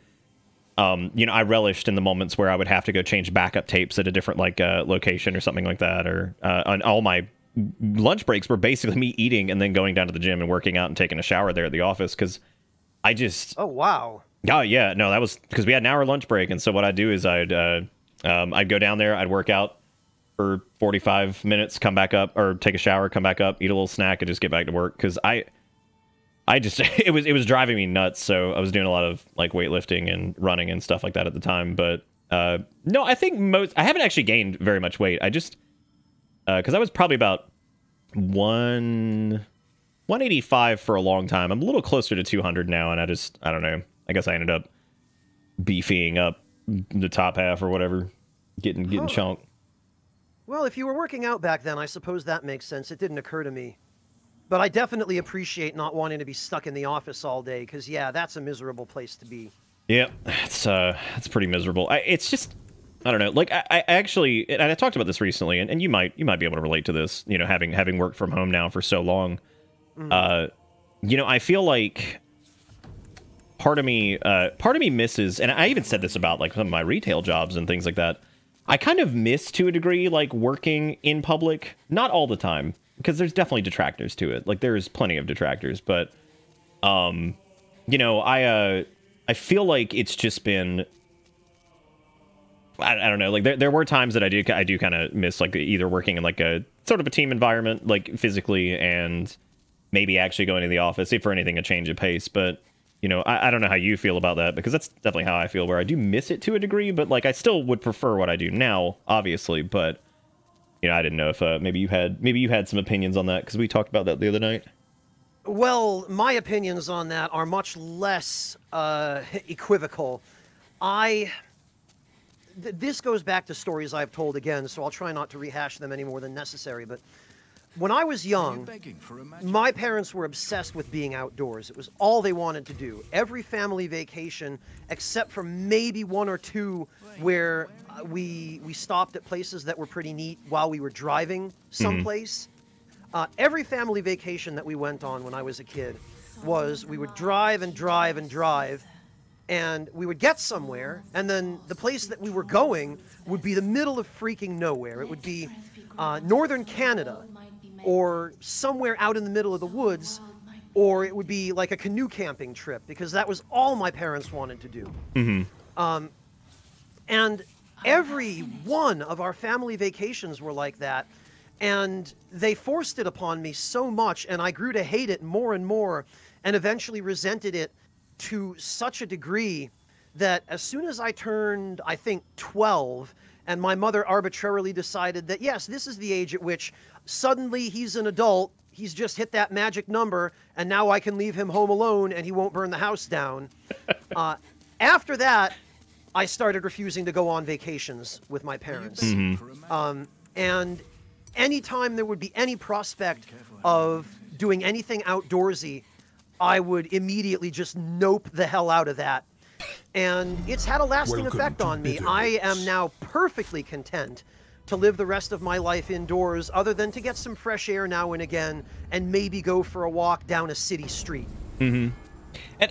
I relished in the moments where I would have to go change backup tapes at a different location or something like that, or on all my lunch breaks were basically me eating and then going down to the gym and working out and taking a shower there at the office because I just wow. Oh yeah, no, that was because we had an hour lunch break, and so what I'd do is I'd go down there, I'd work out for 45 minutes, come back up, or take a shower, come back up, eat a little snack, and just get back to work because I just it was driving me nuts. So I was doing a lot of weightlifting and running and stuff like that at the time. But no, I think I haven't actually gained very much weight. I just because I was probably about 185 for a long time. I'm a little closer to 200 now, and I don't know. I guess I ended up beefing up the top half or whatever, getting chunk. Well, if you were working out back then, I suppose that makes sense. It didn't occur to me. But I definitely appreciate not wanting to be stuck in the office all day, because, yeah, that's a miserable place to be. Yeah, it's pretty miserable. It's just, I don't know. I actually, and I talked about this recently, and you might be able to relate to this, having worked from home now for so long. I feel like part of me misses, and I even said this about some of my retail jobs and things like that. I kind of miss, to a degree, working in public. Not all the time, because there's definitely detractors to it. There's plenty of detractors, but I feel like it's just been, I don't know, there were times that I do kind of miss either working in a sort of a team environment, physically, and maybe actually going to the office, if for anything, a change of pace. But I don't know how you feel about that, because that's definitely how I feel, where I do miss it to a degree, but I still would prefer what I do now, obviously. But I didn't know if maybe you had some opinions on that, because we talked about that the other night. Well, my opinions on that are much less equivocal. This goes back to stories I've told again, so I'll try not to rehash them any more than necessary. But when I was young, my parents were obsessed with being outdoors. It was all they wanted to do. Every family vacation, except for maybe one or two where we stopped at places that were pretty neat while we were driving someplace. Every family vacation that we went on when I was a kid was we would drive and drive and drive, and we would get somewhere, and then the place that we were going would be the middle of freaking nowhere. It would be northern Canada, or somewhere out in the middle of the woods, or it would be a canoe camping trip, because that was all my parents wanted to do. And every one of our family vacations were like that, and they forced it upon me so much, and I grew to hate it more and more, and eventually resented it to such a degree that as soon as I turned, I think, 12, and my mother arbitrarily decided that, yes, this is the age at which suddenly he's an adult, he's just hit that magic number, and now I can leave him home alone and he won't burn the house down. After that, I started refusing to go on vacations with my parents. And anytime there would be any prospect of doing anything outdoorsy, I would immediately just nope the hell out of that. And it's had a lasting effect on me. I am now perfectly content to live the rest of my life indoors, other than to get some fresh air now and again, and maybe go for a walk down a city street. And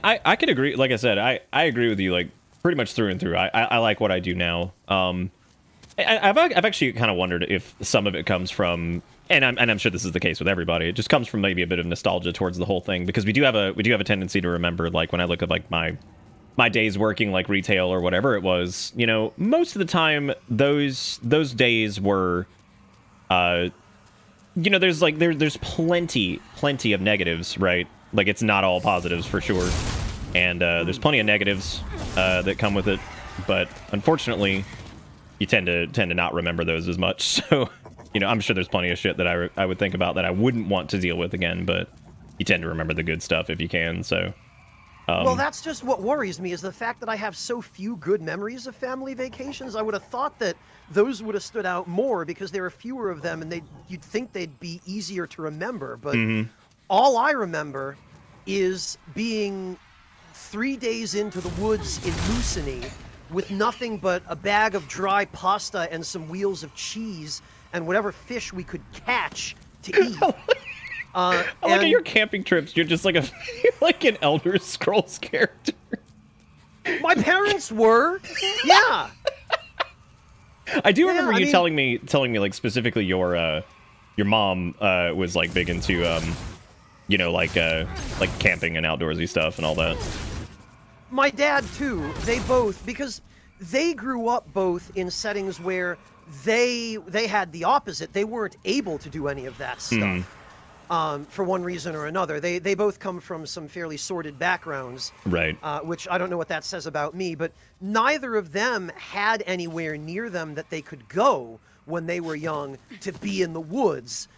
I could agree. Like I said, I agree with you, pretty much through and through. I like what I do now. I've actually kind of wondered if some of it comes from, and I'm sure this is the case with everybody, it just comes from maybe a bit of nostalgia towards the whole thing, because we do have a tendency to remember, when I look at my days working retail or whatever it was, most of the time those days were there's plenty of negatives, right? It's not all positives for sure, and there's plenty of negatives that come with it, but unfortunately you tend to not remember those as much. So you know, I'm sure there's plenty of shit that I would think about that I wouldn't want to deal with again, but you tend to remember the good stuff if you can, so... well, that's just what worries me, is the fact that I have so few good memories of family vacations. I would have thought that those would have stood out more because there are fewer of them, and you'd think they'd be easier to remember. But all I remember is being 3 days into the woods in Luceny with nothing but a bag of dry pasta and some wheels of cheese and whatever fish we could catch to eat. I like at your camping trips, you're just like you're like an Elder Scrolls character. My parents were, yeah. I do remember you telling me like specifically your mom was like big into you know, like camping and outdoorsy stuff and all that. My dad too. They both, because they grew up both in settings where they had the opposite. They weren't able to do any of that stuff. For one reason or another. They both come from some fairly sordid backgrounds. Right. Which I don't know what that says about me, but neither of them had anywhere near them that they could go when they were young to be in the woods.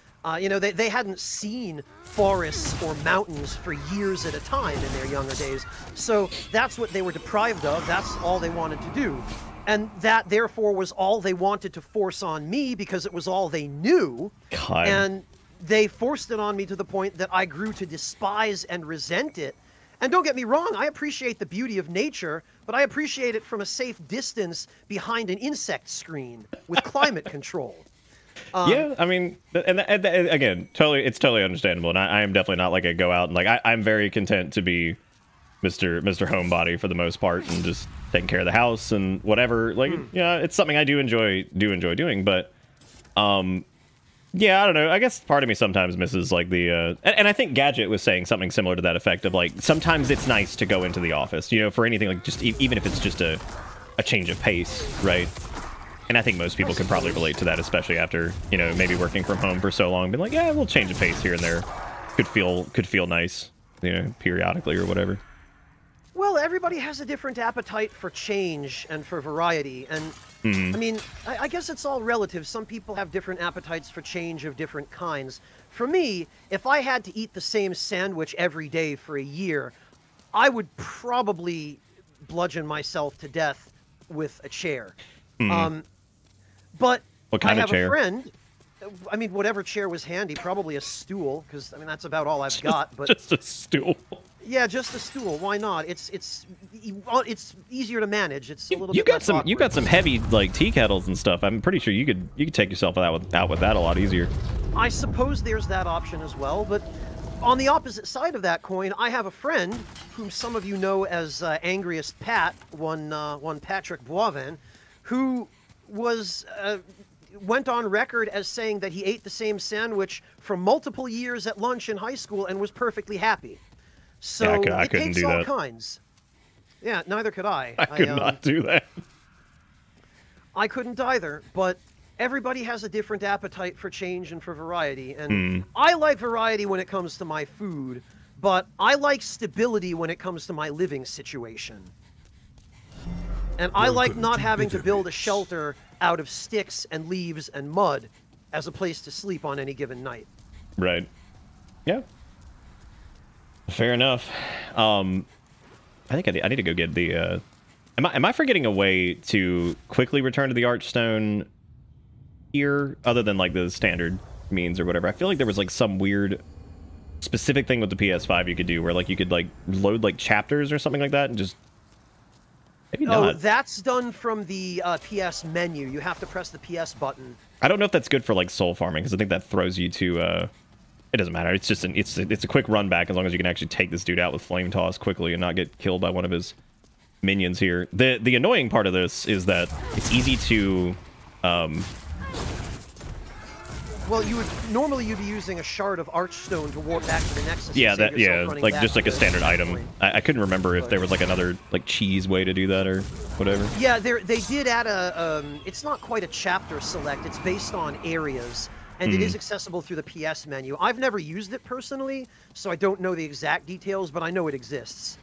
You know, they hadn't seen forests or mountains for years at a time in their younger days. So that's what they were deprived of. That's all they wanted to do. And that, therefore, was all they wanted to force on me because it was all they knew. God. And they forced it on me to the point that I grew to despise and resent it. And don't get me wrong, I appreciate the beauty of nature, but I appreciate it from a safe distance behind an insect screen with climate control. Yeah, I mean, and again, it's totally understandable, and I am definitely not like a go out and like I'm very content to be Mr. Homebody for the most part and just taking care of the house and whatever. Like, yeah, it's something I do enjoy doing, but yeah, I don't know. I guess part of me sometimes misses like the and I think Gadget was saying something similar to that effect of like sometimes it's nice to go into the office, you know, for anything, like just even if it's just a change of pace, right? And I think most people can probably relate to that, especially after, you know, maybe working from home for so long, being like, yeah, a little change of pace here and there could feel nice, you know, periodically or whatever. Well, everybody has a different appetite for change and for variety, and I mean, I guess it's all relative. Some people have different appetites for change of different kinds. For me, if I had to eat the same sandwich every day for a year, I would probably bludgeon myself to death with a chair. But what kind I of chair? have a friend. I mean, whatever chair was handy, probably a stool, because I mean that's about all I've got. But just a stool. Yeah, just a stool. Why not? It's easier to manage. It's a little. You got some heavy like tea kettles and stuff. I'm pretty sure you could take yourself out with that a lot easier. I suppose there's that option as well, but on the opposite side of that coin, I have a friend whom some of you know as Angriest Pat, one Patrick Boivin, who was went on record as saying that he ate the same sandwich for multiple years at lunch in high school and was perfectly happy. So yeah, I it couldn't takes do all that. kinds. Yeah, neither could I. I could not do that. I couldn't either, but everybody has a different appetite for change and for variety. And I like variety when it comes to my food, but I like stability when it comes to my living situation. And I like not having to build a shelter out of sticks and leaves and mud as a place to sleep on any given night. Right. Yeah. Fair enough. I think I need to go get the. Am I forgetting a way to quickly return to the Archstone here, other than like the standard means or whatever? I feel like there was like some weird specific thing with the PS5 you could do, where like you could like load like chapters or something like that, and just maybe not. Oh, that's done from the PS menu. You have to press the PS button. I don't know if that's good for like soul farming, because I think that throws you to. It doesn't matter. It's just it's a quick run back as long as you can actually take this dude out with flame toss quickly and not get killed by one of his minions here. The annoying part of this is that it's easy to. Well, normally you'd be using a shard of Archstone to warp back to the Nexus. Yeah, like just like a standard item. I couldn't remember if there was like another like cheese way to do that or whatever. Yeah, they did add a. It's not quite a chapter select. It's based on areas. And it is accessible through the PS menu. I've never used it personally, so I don't know the exact details, but I know it exists.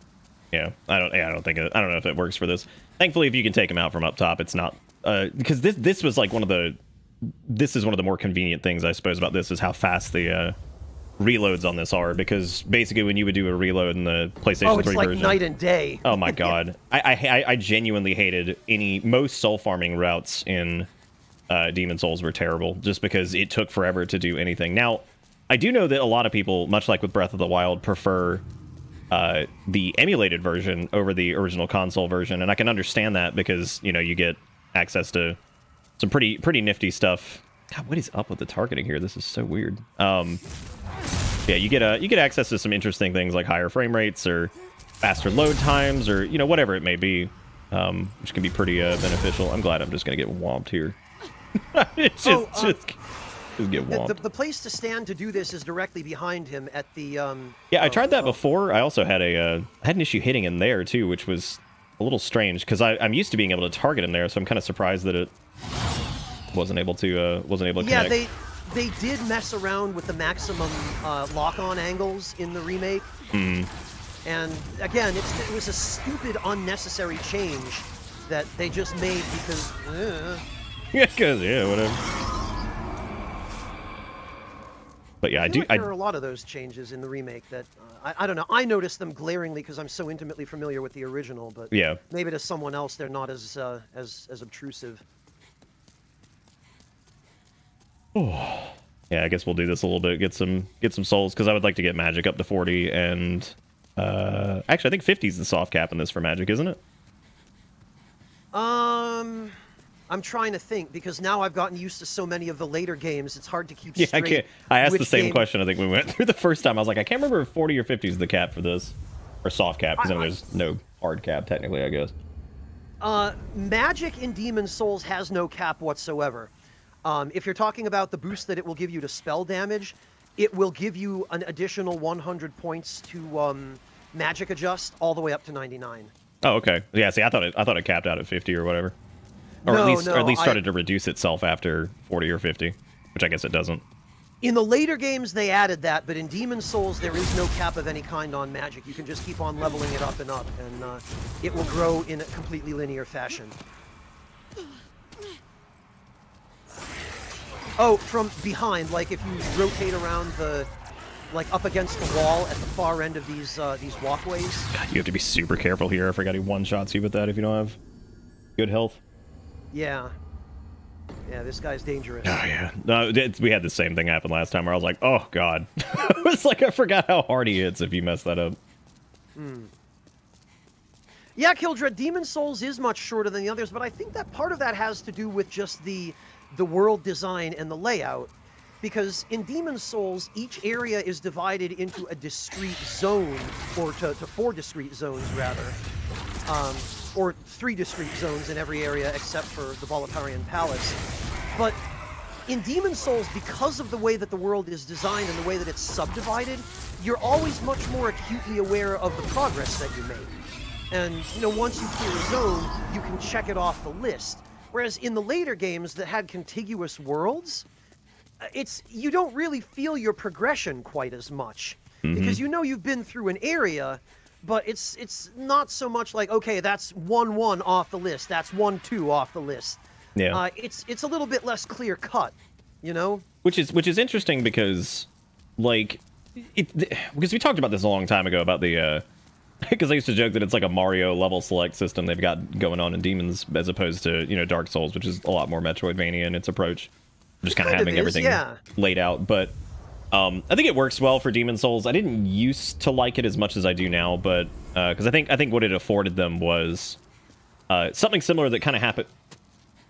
Yeah, I don't know if it works for this. Thankfully, if you can take them out from up top, it's not because this was like one of the this is one of the more convenient things, I suppose, about this is how fast the reloads on this are, because basically when you would do a reload in the PlayStation 3 like version, night and day. Oh my god, I genuinely hated most soul farming routes in Demon Souls were terrible, just because it took forever to do anything. Now, I do know that a lot of people, much like with Breath of the Wild, prefer the emulated version over the original console version, and I can understand that because, you know, you get access to some pretty nifty stuff. God, what is up with the targeting here? This is so weird. Yeah, you get access to some interesting things like higher frame rates or faster load times, or, you know, whatever it may be, which can be pretty beneficial. I'm glad I'm just gonna get whomped here. Just get whomped. The place to stand to do this is directly behind him at the. Yeah, I tried that before. I also had an issue hitting him there too, which was a little strange because I'm used to being able to target him there, so I'm kind of surprised that it wasn't able to connect. Yeah, they did mess around with the maximum lock-on angles in the remake. Mm. And again, it was a stupid, unnecessary change that they just made because. Yeah, whatever. But yeah, There are a lot of those changes in the remake that I don't know. I noticed them glaringly because I'm so intimately familiar with the original. But yeah, maybe to someone else they're not as obtrusive. Oh. Yeah, I guess we'll do this a little bit. Get some souls, because I would like to get magic up to 40, and actually I think 50 is the soft cap in this for magic, isn't it? I'm trying to think, because now I've gotten used to so many of the later games, it's hard to keep straight. I can't. I asked the same question I think we went through the first time. I was like, I can't remember if 40 or 50 is the cap for this, or soft cap, because there's no hard cap technically, I guess. Magic in Demon Souls has no cap whatsoever. If you're talking about the boost that it will give you to spell damage, it will give you an additional 100 points to magic adjust all the way up to 99. Oh, okay. Yeah, see, I thought it capped out at 50 or whatever. Or at least started to reduce itself after 40 or 50, which I guess it doesn't. In the later games, they added that, but in Demon Souls, there is no cap of any kind on magic. You can just keep on leveling it up, and it will grow in a completely linear fashion. Oh, from behind, like if you rotate around like up against the wall at the far end of these walkways. God, you have to be super careful here. I forgot he one-shots you with that if you don't have good health. Yeah. Yeah, this guy's dangerous. Oh, yeah. No, we had the same thing happen last time where I was like, oh, God. It was like I forgot how hard he hits if you mess that up. Yeah, Kildred, Demon Souls is much shorter than the others, but I think that part of that has to do with just the world design and the layout. Because in Demon Souls, each area is divided into a discrete zone, or to 4 discrete zones, rather. Or 3 discrete zones in every area except for the Volaparian Palace. But in Demon Souls, because of the way that the world is designed and the way that it's subdivided, you're always much more acutely aware of the progress that you make. And, you know, once you clear a zone, you can check it off the list. Whereas in the later games that had contiguous worlds, you don't really feel your progression quite as much. Because you know you've been through an area, but it's not so much like, okay, that's 1-1 off the list, that's 1-2 off the list. Yeah. It's a little bit less clear cut, you know? Which is interesting because, like, because we talked about this a long time ago about the because I used to joke that it's like a Mario level select system they've got going on in Demons, as opposed to, you know, Dark Souls, which is a lot more Metroidvania in its approach, just kind of having everything laid out. But I think it works well for Demon Souls. I didn't used to like it as much as I do now, but because I think what it afforded them was something similar that kind of happened.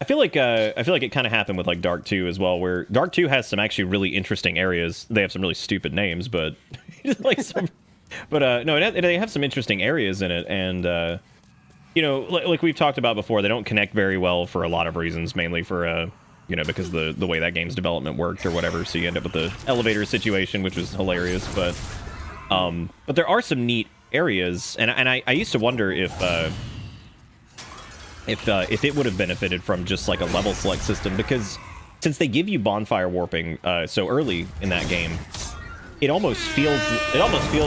I feel like it kind of happened with like Dark 2 as well, where Dark 2 has some actually really interesting areas. They have some really stupid names, but like some. But no, they have some interesting areas in it, and you know, like we've talked about before, they don't connect very well for a lot of reasons, mainly for you know, because the way that game's development worked or whatever. So you end up with the elevator situation, which was hilarious. But there are some neat areas, and I used to wonder if it would have benefited from just like a level select system, because since they give you bonfire warping so early in that game, it almost feels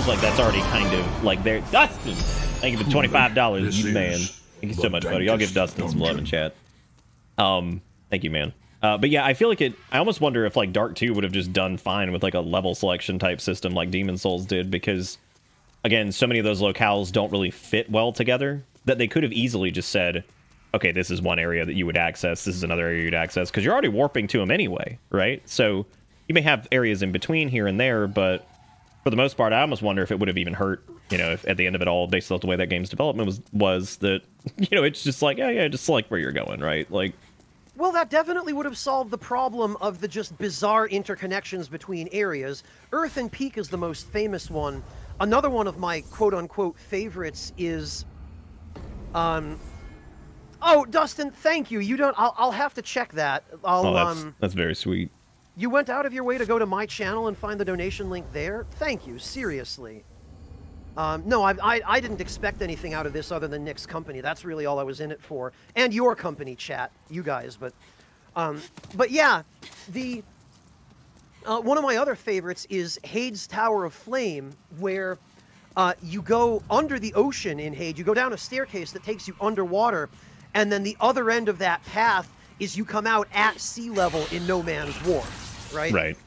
like that's already kind of like there. Dustin, thank you for $25, you man. Thank you so much, buddy. Y'all give Dustin some love in chat. Thank you, man. But yeah, I feel like I almost wonder if like Dark 2 would have just done fine with like a level selection type system like Demon Souls did, because again, so many of those locales don't really fit well together that they could have easily just said, okay, this is one area that you would access, this is another area you'd access, because you're already warping to them anyway, right? So you may have areas in between here and there, but for the most part, I almost wonder if it would have even hurt, you know, if at the end of it all, based on the way that game's development was that, you know, it's just like, yeah, just select where you're going, right? Like, well, that definitely would have solved the problem of the just bizarre interconnections between areas. Earth and Peak is the most famous one. Another one of my quote-unquote favorites is... Oh, Dustin, thank you. You don't... I'll have to check that. That's very sweet. You went out of your way to go to my channel and find the donation link there? Thank you, seriously. No, I didn't expect anything out of this other than Nick's company. That's really all I was in it for. And your company, chat. You guys, but yeah, the... one of my other favorites is Hade's Tower of Flame, where you go under the ocean in Hade. You go down a staircase that takes you underwater, and then the other end of that path is you come out at sea level in No Man's Wharf, right? Right.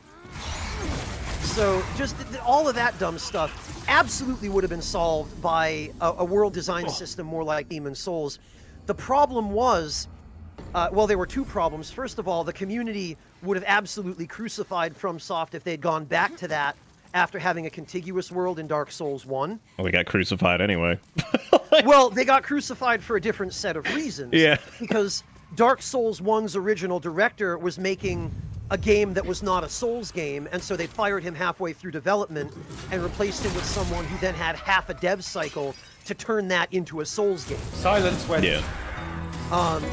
So just all of that dumb stuff absolutely would have been solved by a world design system more like Demon's Souls. The problem was, well, there were two problems. First of all, the community would have absolutely crucified FromSoft if they'd gone back to that after having a contiguous world in Dark Souls 1. Well, we got crucified anyway. Well, they got crucified for a different set of reasons. Yeah. Because Dark Souls 1's original director was making a game that was not a Souls game, and so they fired him halfway through development and replaced him with someone who then had half a dev cycle to turn that into a Souls game. Silence when... Yeah.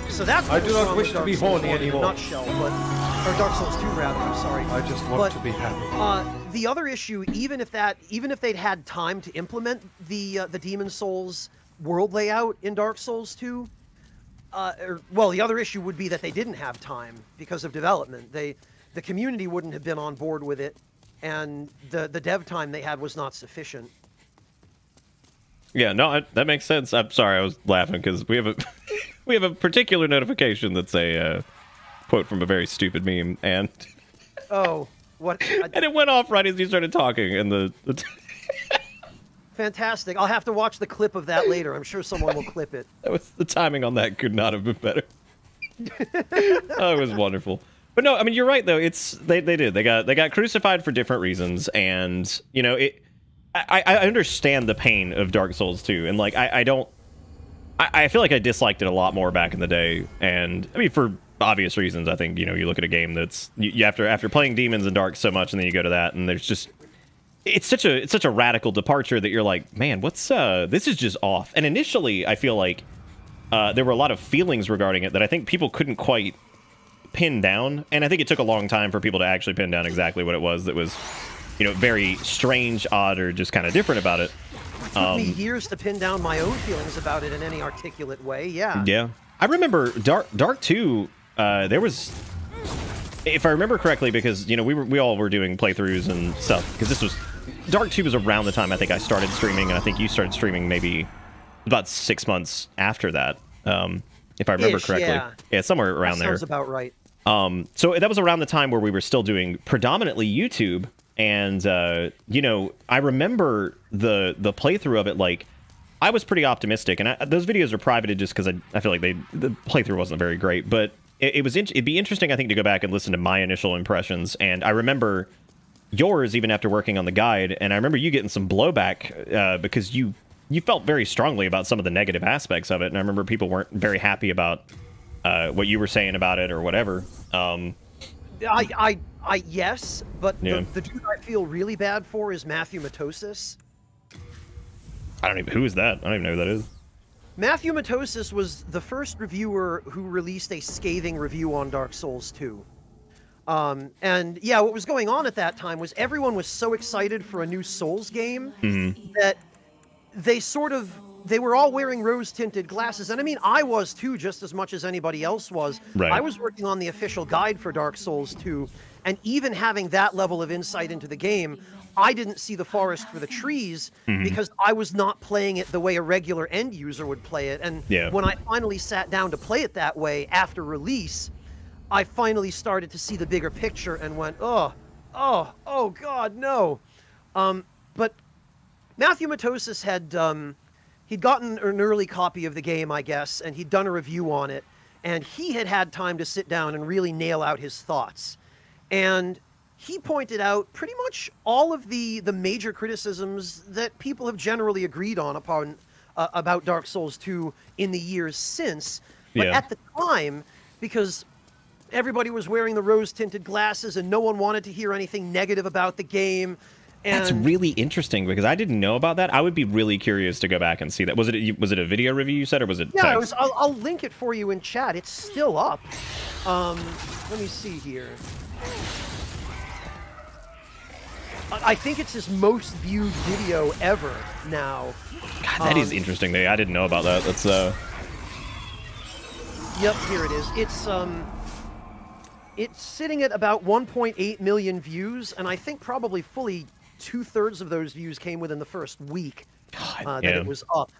So that's I do not wish to be horny anymore. In a nutshell, but... Or Dark Souls 2, rather, I'm sorry. I just want to be happy. The other issue, even if they'd had time to implement the Demon Souls world layout in Dark Souls 2, well, the other issue would be that they didn't have time because of development. The community wouldn't have been on board with it, and the dev time they had was not sufficient. Yeah, no, that makes sense. I'm sorry, I was laughing because we have a particular notification that's a quote from a very stupid meme, and oh, what? And it went off right as you started talking, and the fantastic. I'll have to watch the clip of that later. I'm sure someone will clip it. The timing on that could not have been better. Oh, it was wonderful. But no, I mean, you're right though. They got crucified for different reasons, and you know I understand the pain of Dark Souls 2, and like I feel like I disliked it a lot more back in the day, and I mean for obvious reasons. I think, you know, you look at a game that's you after playing Demons and Dark so much, and then you go to that, and there's just it's such a radical departure that you're like, man, what's this is just off. And initially, I feel like there were a lot of feelings regarding it that I think people couldn't quite pin down, and I think it took a long time for people to actually pin down exactly what it was that was, you know, very strange, odd, or just kind of different about it. It took me years to pin down my own feelings about it in any articulate way. Yeah. Yeah. I remember Dark 2. There was, if I remember correctly, because you know we all were doing playthroughs and stuff. Because this was Dark 2 was around the time I think I started streaming, and I think you started streaming maybe about 6 months after that, if I remember correctly. Yeah, somewhere around there. Sounds about right. So that was around the time where we were still doing predominantly YouTube, and you know, I remember the playthrough of it. Like, I was pretty optimistic, and those videos are privated just because I feel like the playthrough wasn't very great, but it'd be interesting, I think, to go back and listen to my initial impressions. And I remember yours even after working on the guide, and I remember you getting some blowback because you felt very strongly about some of the negative aspects of it, and I remember people weren't very happy about what you were saying about it or whatever. Yes, but yeah. The dude I feel really bad for is Matthew Matosis. Who is that? I don't even know who that is. Matthew Matosis was the first reviewer who released a scathing review on Dark Souls 2. And yeah, what was going on at that time was everyone was so excited for a new Souls game that they were all wearing rose-tinted glasses. And I mean, I was too, just as much as anybody else was. Right. I was working on the official guide for Dark Souls 2, and even having that level of insight into the game, I didn't see the forest for the trees because I was not playing it the way a regular end user would play it. And when I finally sat down to play it that way after release, I finally started to see the bigger picture and went, oh God, no. But Matthew Matosis had, he'd gotten an early copy of the game, I guess, and he'd done a review on it, and he had time to sit down and really nail out his thoughts. And he pointed out pretty much all of the major criticisms that people have generally agreed on about Dark Souls 2 in the years since. But at the time, because everybody was wearing the rose-tinted glasses and no one wanted to hear anything negative about the game. And that's really interesting because I didn't know about that. I would be really curious to go back and see that. Was it a video review you said, or was it text? Yeah, I'll link it for you in chat. It's still up. Let me see here. I think it's his most viewed video ever now. God, that is interesting. I didn't know about that. That's Yep, here it is. It's sitting at about 1.8 million views, and I think probably fully 2/3 of those views came within the first week that it was up.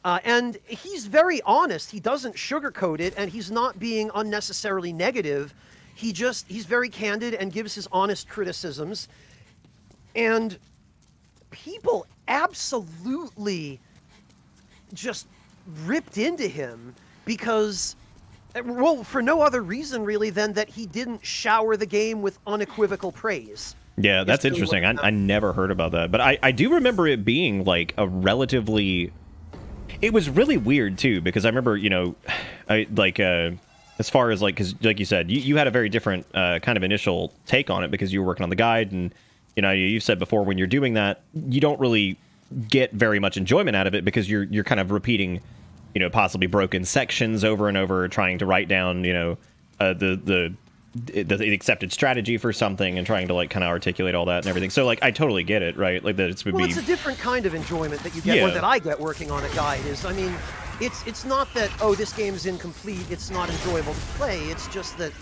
And he's very honest. He doesn't sugarcoat it, and he's not being unnecessarily negative. He's very candid and gives his honest criticisms. And people absolutely just ripped into him because, well, for no other reason really than that he didn't shower the game with unequivocal praise. Yeah, that's interesting. I never heard about that, but I do remember it being like a relatively. It was really weird too because I remember, you know, as far as like, because like you said, you had a very different kind of initial take on it because you were working on the guide, and you know, you said before when you're doing that, you don't really get very much enjoyment out of it because you're kind of repeating, you know, possibly broken sections over and over, trying to write down, you know, the accepted strategy for something and trying to like kind of articulate all that and everything. So like I totally get it, right? Like that it's it's a different kind of enjoyment that you get, or that I get working on a guide. I mean, it's not that, oh, this game is incomplete, it's not enjoyable to play. It's just that,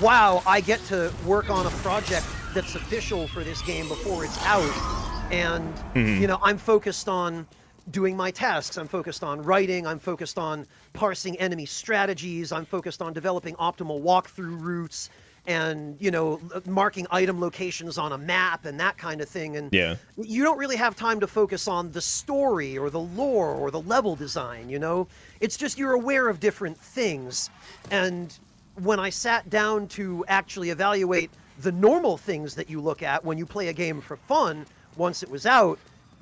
wow, I get to work on a project that's official for this game before it's out, and you know, I'm focused on doing my tasks, I'm focused on writing, I'm focused on parsing enemy strategies, I'm focused on developing optimal walkthrough routes, and, you know, marking item locations on a map and that kind of thing. And you don't really have time to focus on the story or the lore or the level design, you know? It's just you're aware of different things. And when I sat down to actually evaluate the normal things that you look at when you play a game for fun, once it was out,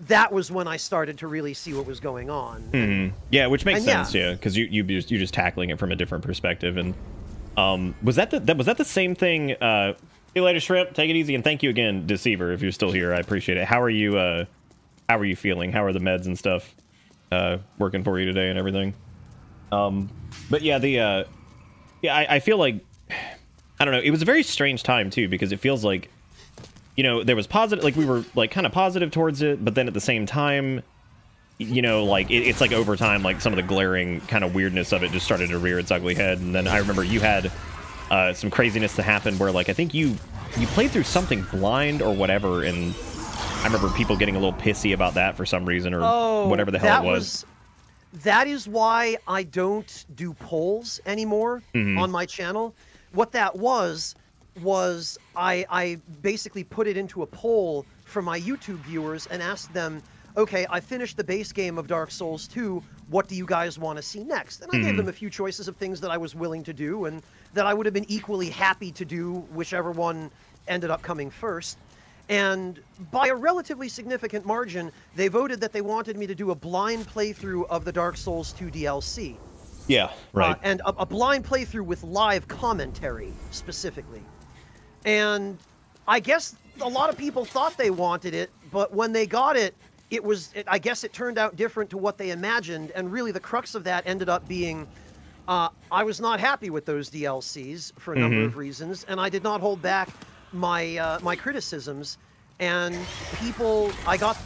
that was when I started to really see what was going on. Yeah, which makes sense, because you're just tackling it from a different perspective. And was that the same thing? See you later, Shrimp. Take it easy, and thank you again, Deceiver, if you're still here. I appreciate it. How are you feeling? How are the meds and stuff working for you today and everything? But yeah, I feel like, I don't know, it was a very strange time too, because it feels like, you know, there was positive, like we were like kind of positive towards it, but then at the same time, you know, like it's like over time, like some of the glaring kind of weirdness of it just started to rear its ugly head. And then I remember you had some craziness to happen where, like, I think you played through something blind or whatever, and I remember people getting a little pissy about that for some reason, or whatever the hell it was. That is why I don't do polls anymore on my channel. What that was I basically put it into a poll for my YouTube viewers and asked them, okay, I finished the base game of Dark Souls 2, what do you guys want to see next? And I gave them a few choices of things that I was willing to do and that I would have been equally happy to do, whichever one ended up coming first. And by a relatively significant margin, they voted that they wanted me to do a blind playthrough of the Dark Souls 2 DLC. Yeah, right. And a blind playthrough with live commentary, specifically. And I guess a lot of people thought they wanted it, but when they got it, I guess it turned out different to what they imagined, and really the crux of that ended up being, I was not happy with those DLCs for a number of reasons, and I did not hold back my my criticisms, and I got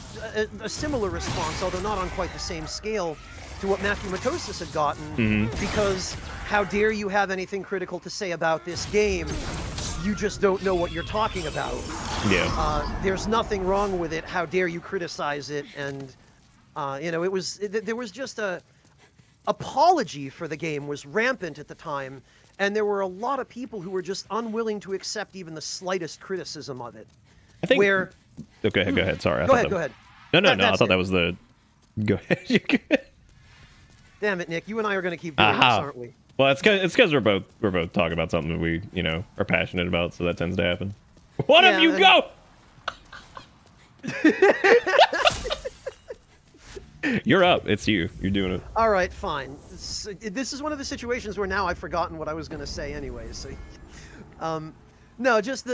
a similar response, although not on quite the same scale, to what Matthew Matosis had gotten, because how dare you have anything critical to say about this game? You just don't know what you're talking about. Yeah. There's nothing wrong with it. How dare you criticize it? And you know, there was just apology for the game was rampant at the time, and there were a lot of people who were just unwilling to accept even the slightest criticism of it. I think. Where... Okay, go ahead. Sorry. Go ahead. No. I thought that was the. Go ahead. Damn it, Nick. You and I are going to keep doing this, aren't we? Well, it's because we're both talking about something that we are passionate about, so that tends to happen. One of you go. You're up. It's you. You're doing it. All right, fine. This is one of the situations where now I've forgotten what I was going to say anyways. So, no, just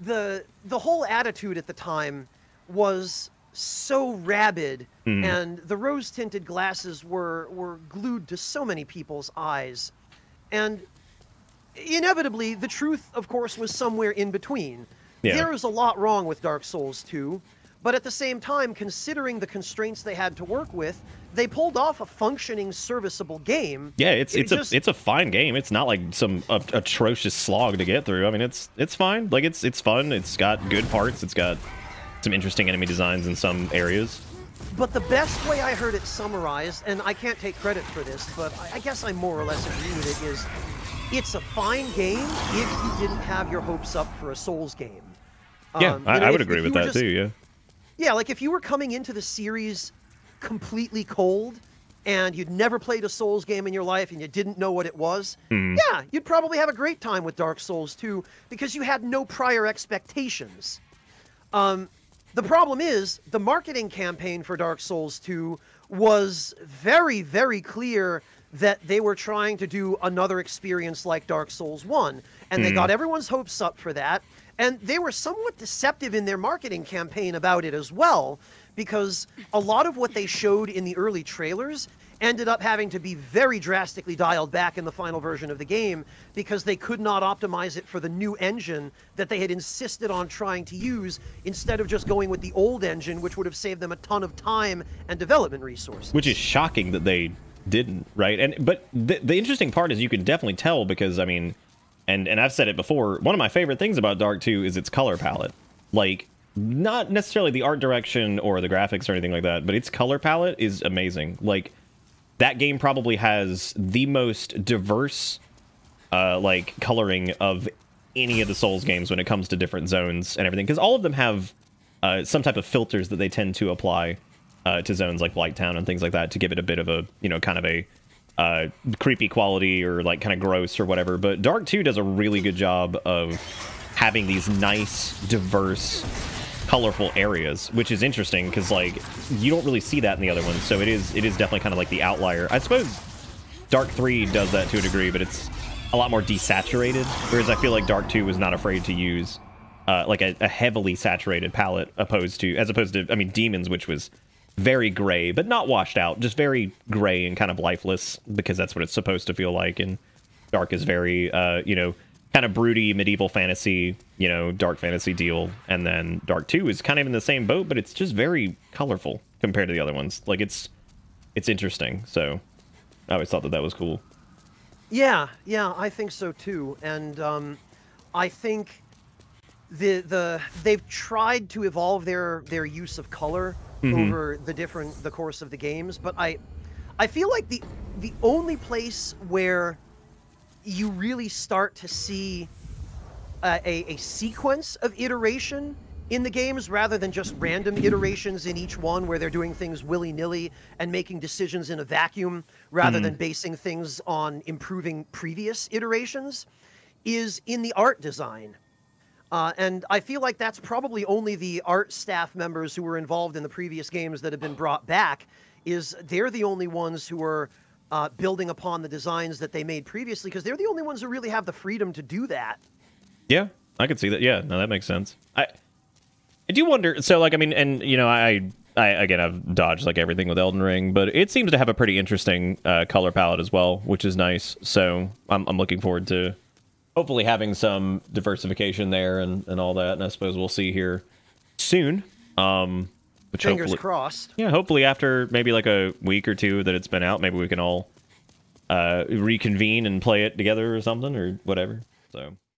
the whole attitude at the time was so rabid, and the rose-tinted glasses were glued to so many people's eyes, and inevitably the truth, of course, was somewhere in between. Yeah. There is a lot wrong with Dark Souls 2, but at the same time, considering the constraints they had to work with, they pulled off a functioning, serviceable game. Yeah, it's a fine game. It's not like some atrocious slog to get through. I mean, it's fine. Like it's fun. It's got good parts. It's got some interesting enemy designs in some areas. But the best way I heard it summarized, and I can't take credit for this, but I guess I more or less agree with it, is it's a fine game if you didn't have your hopes up for a Souls game. Yeah, I would agree with that too, yeah. Yeah, like if you were coming into the series completely cold and you'd never played a Souls game in your life and you didn't know what it was, yeah, you'd probably have a great time with Dark Souls 2 because you had no prior expectations. The problem is, the marketing campaign for Dark Souls 2 was very, very clear that they were trying to do another experience like Dark Souls 1, and they got everyone's hopes up for that, and they were somewhat deceptive in their marketing campaign about it as well, because a lot of what they showed in the early trailers ended up having to be very drastically dialed back in the final version of the game because they could not optimize it for the new engine that they had insisted on trying to use instead of just going with the old engine, which would have saved them a ton of time and development resources. Which is shocking that they didn't, right? But the interesting part is you can definitely tell because, I mean, and I've said it before, one of my favorite things about Dark 2 is its color palette. Like, not necessarily the art direction or the graphics or anything like that, but its color palette is amazing. Like, that game probably has the most diverse, like, coloring of any of the Souls games when it comes to different zones and everything. Because all of them have some type of filters that they tend to apply to zones like Blighttown and things like that to give it a bit of a, kind of a creepy quality or, like, kind of gross or whatever. But Dark 2 does a really good job of having these nice, diverse, colorful areas, which is interesting because, like, you don't really see that in the other ones, so it is definitely kind of like the outlier. I suppose Dark 3 does that to a degree, but it's a lot more desaturated, whereas I feel like Dark 2 was not afraid to use like a heavily saturated palette as opposed to I mean Demons, which was very gray but not washed out, just very gray and kind of lifeless because that's what it's supposed to feel like. And Dark is very kind of broody medieval fantasy, dark fantasy deal, and then Dark 2 is kind of in the same boat, but it's just very colorful compared to the other ones. Like, it's interesting, so I always thought that was cool. Yeah, I think so too, and I think they've tried to evolve their use of color over the course of the games, but I feel like the only place where you really start to see a sequence of iteration in the games rather than just random iterations in each one where they're doing things willy-nilly and making decisions in a vacuum rather than basing things on improving previous iterations is in the art design. And I feel like that's probably only the art staff members who were involved in the previous games that have been brought back, is they're the only ones who are building upon the designs that they made previously, because they're the only ones who really have the freedom to do that. Yeah, I could see that. Yeah, no, that makes sense. I do wonder, so, like, I mean, and, I again, I've dodged, like, everything with Elden Ring, but it seems to have a pretty interesting color palette as well, which is nice. So I'm looking forward to hopefully having some diversification there and all that, and I suppose we'll see here soon. Fingers crossed. Yeah, hopefully after maybe like a week or two that it's been out, maybe we can all reconvene and play it together or something or whatever. So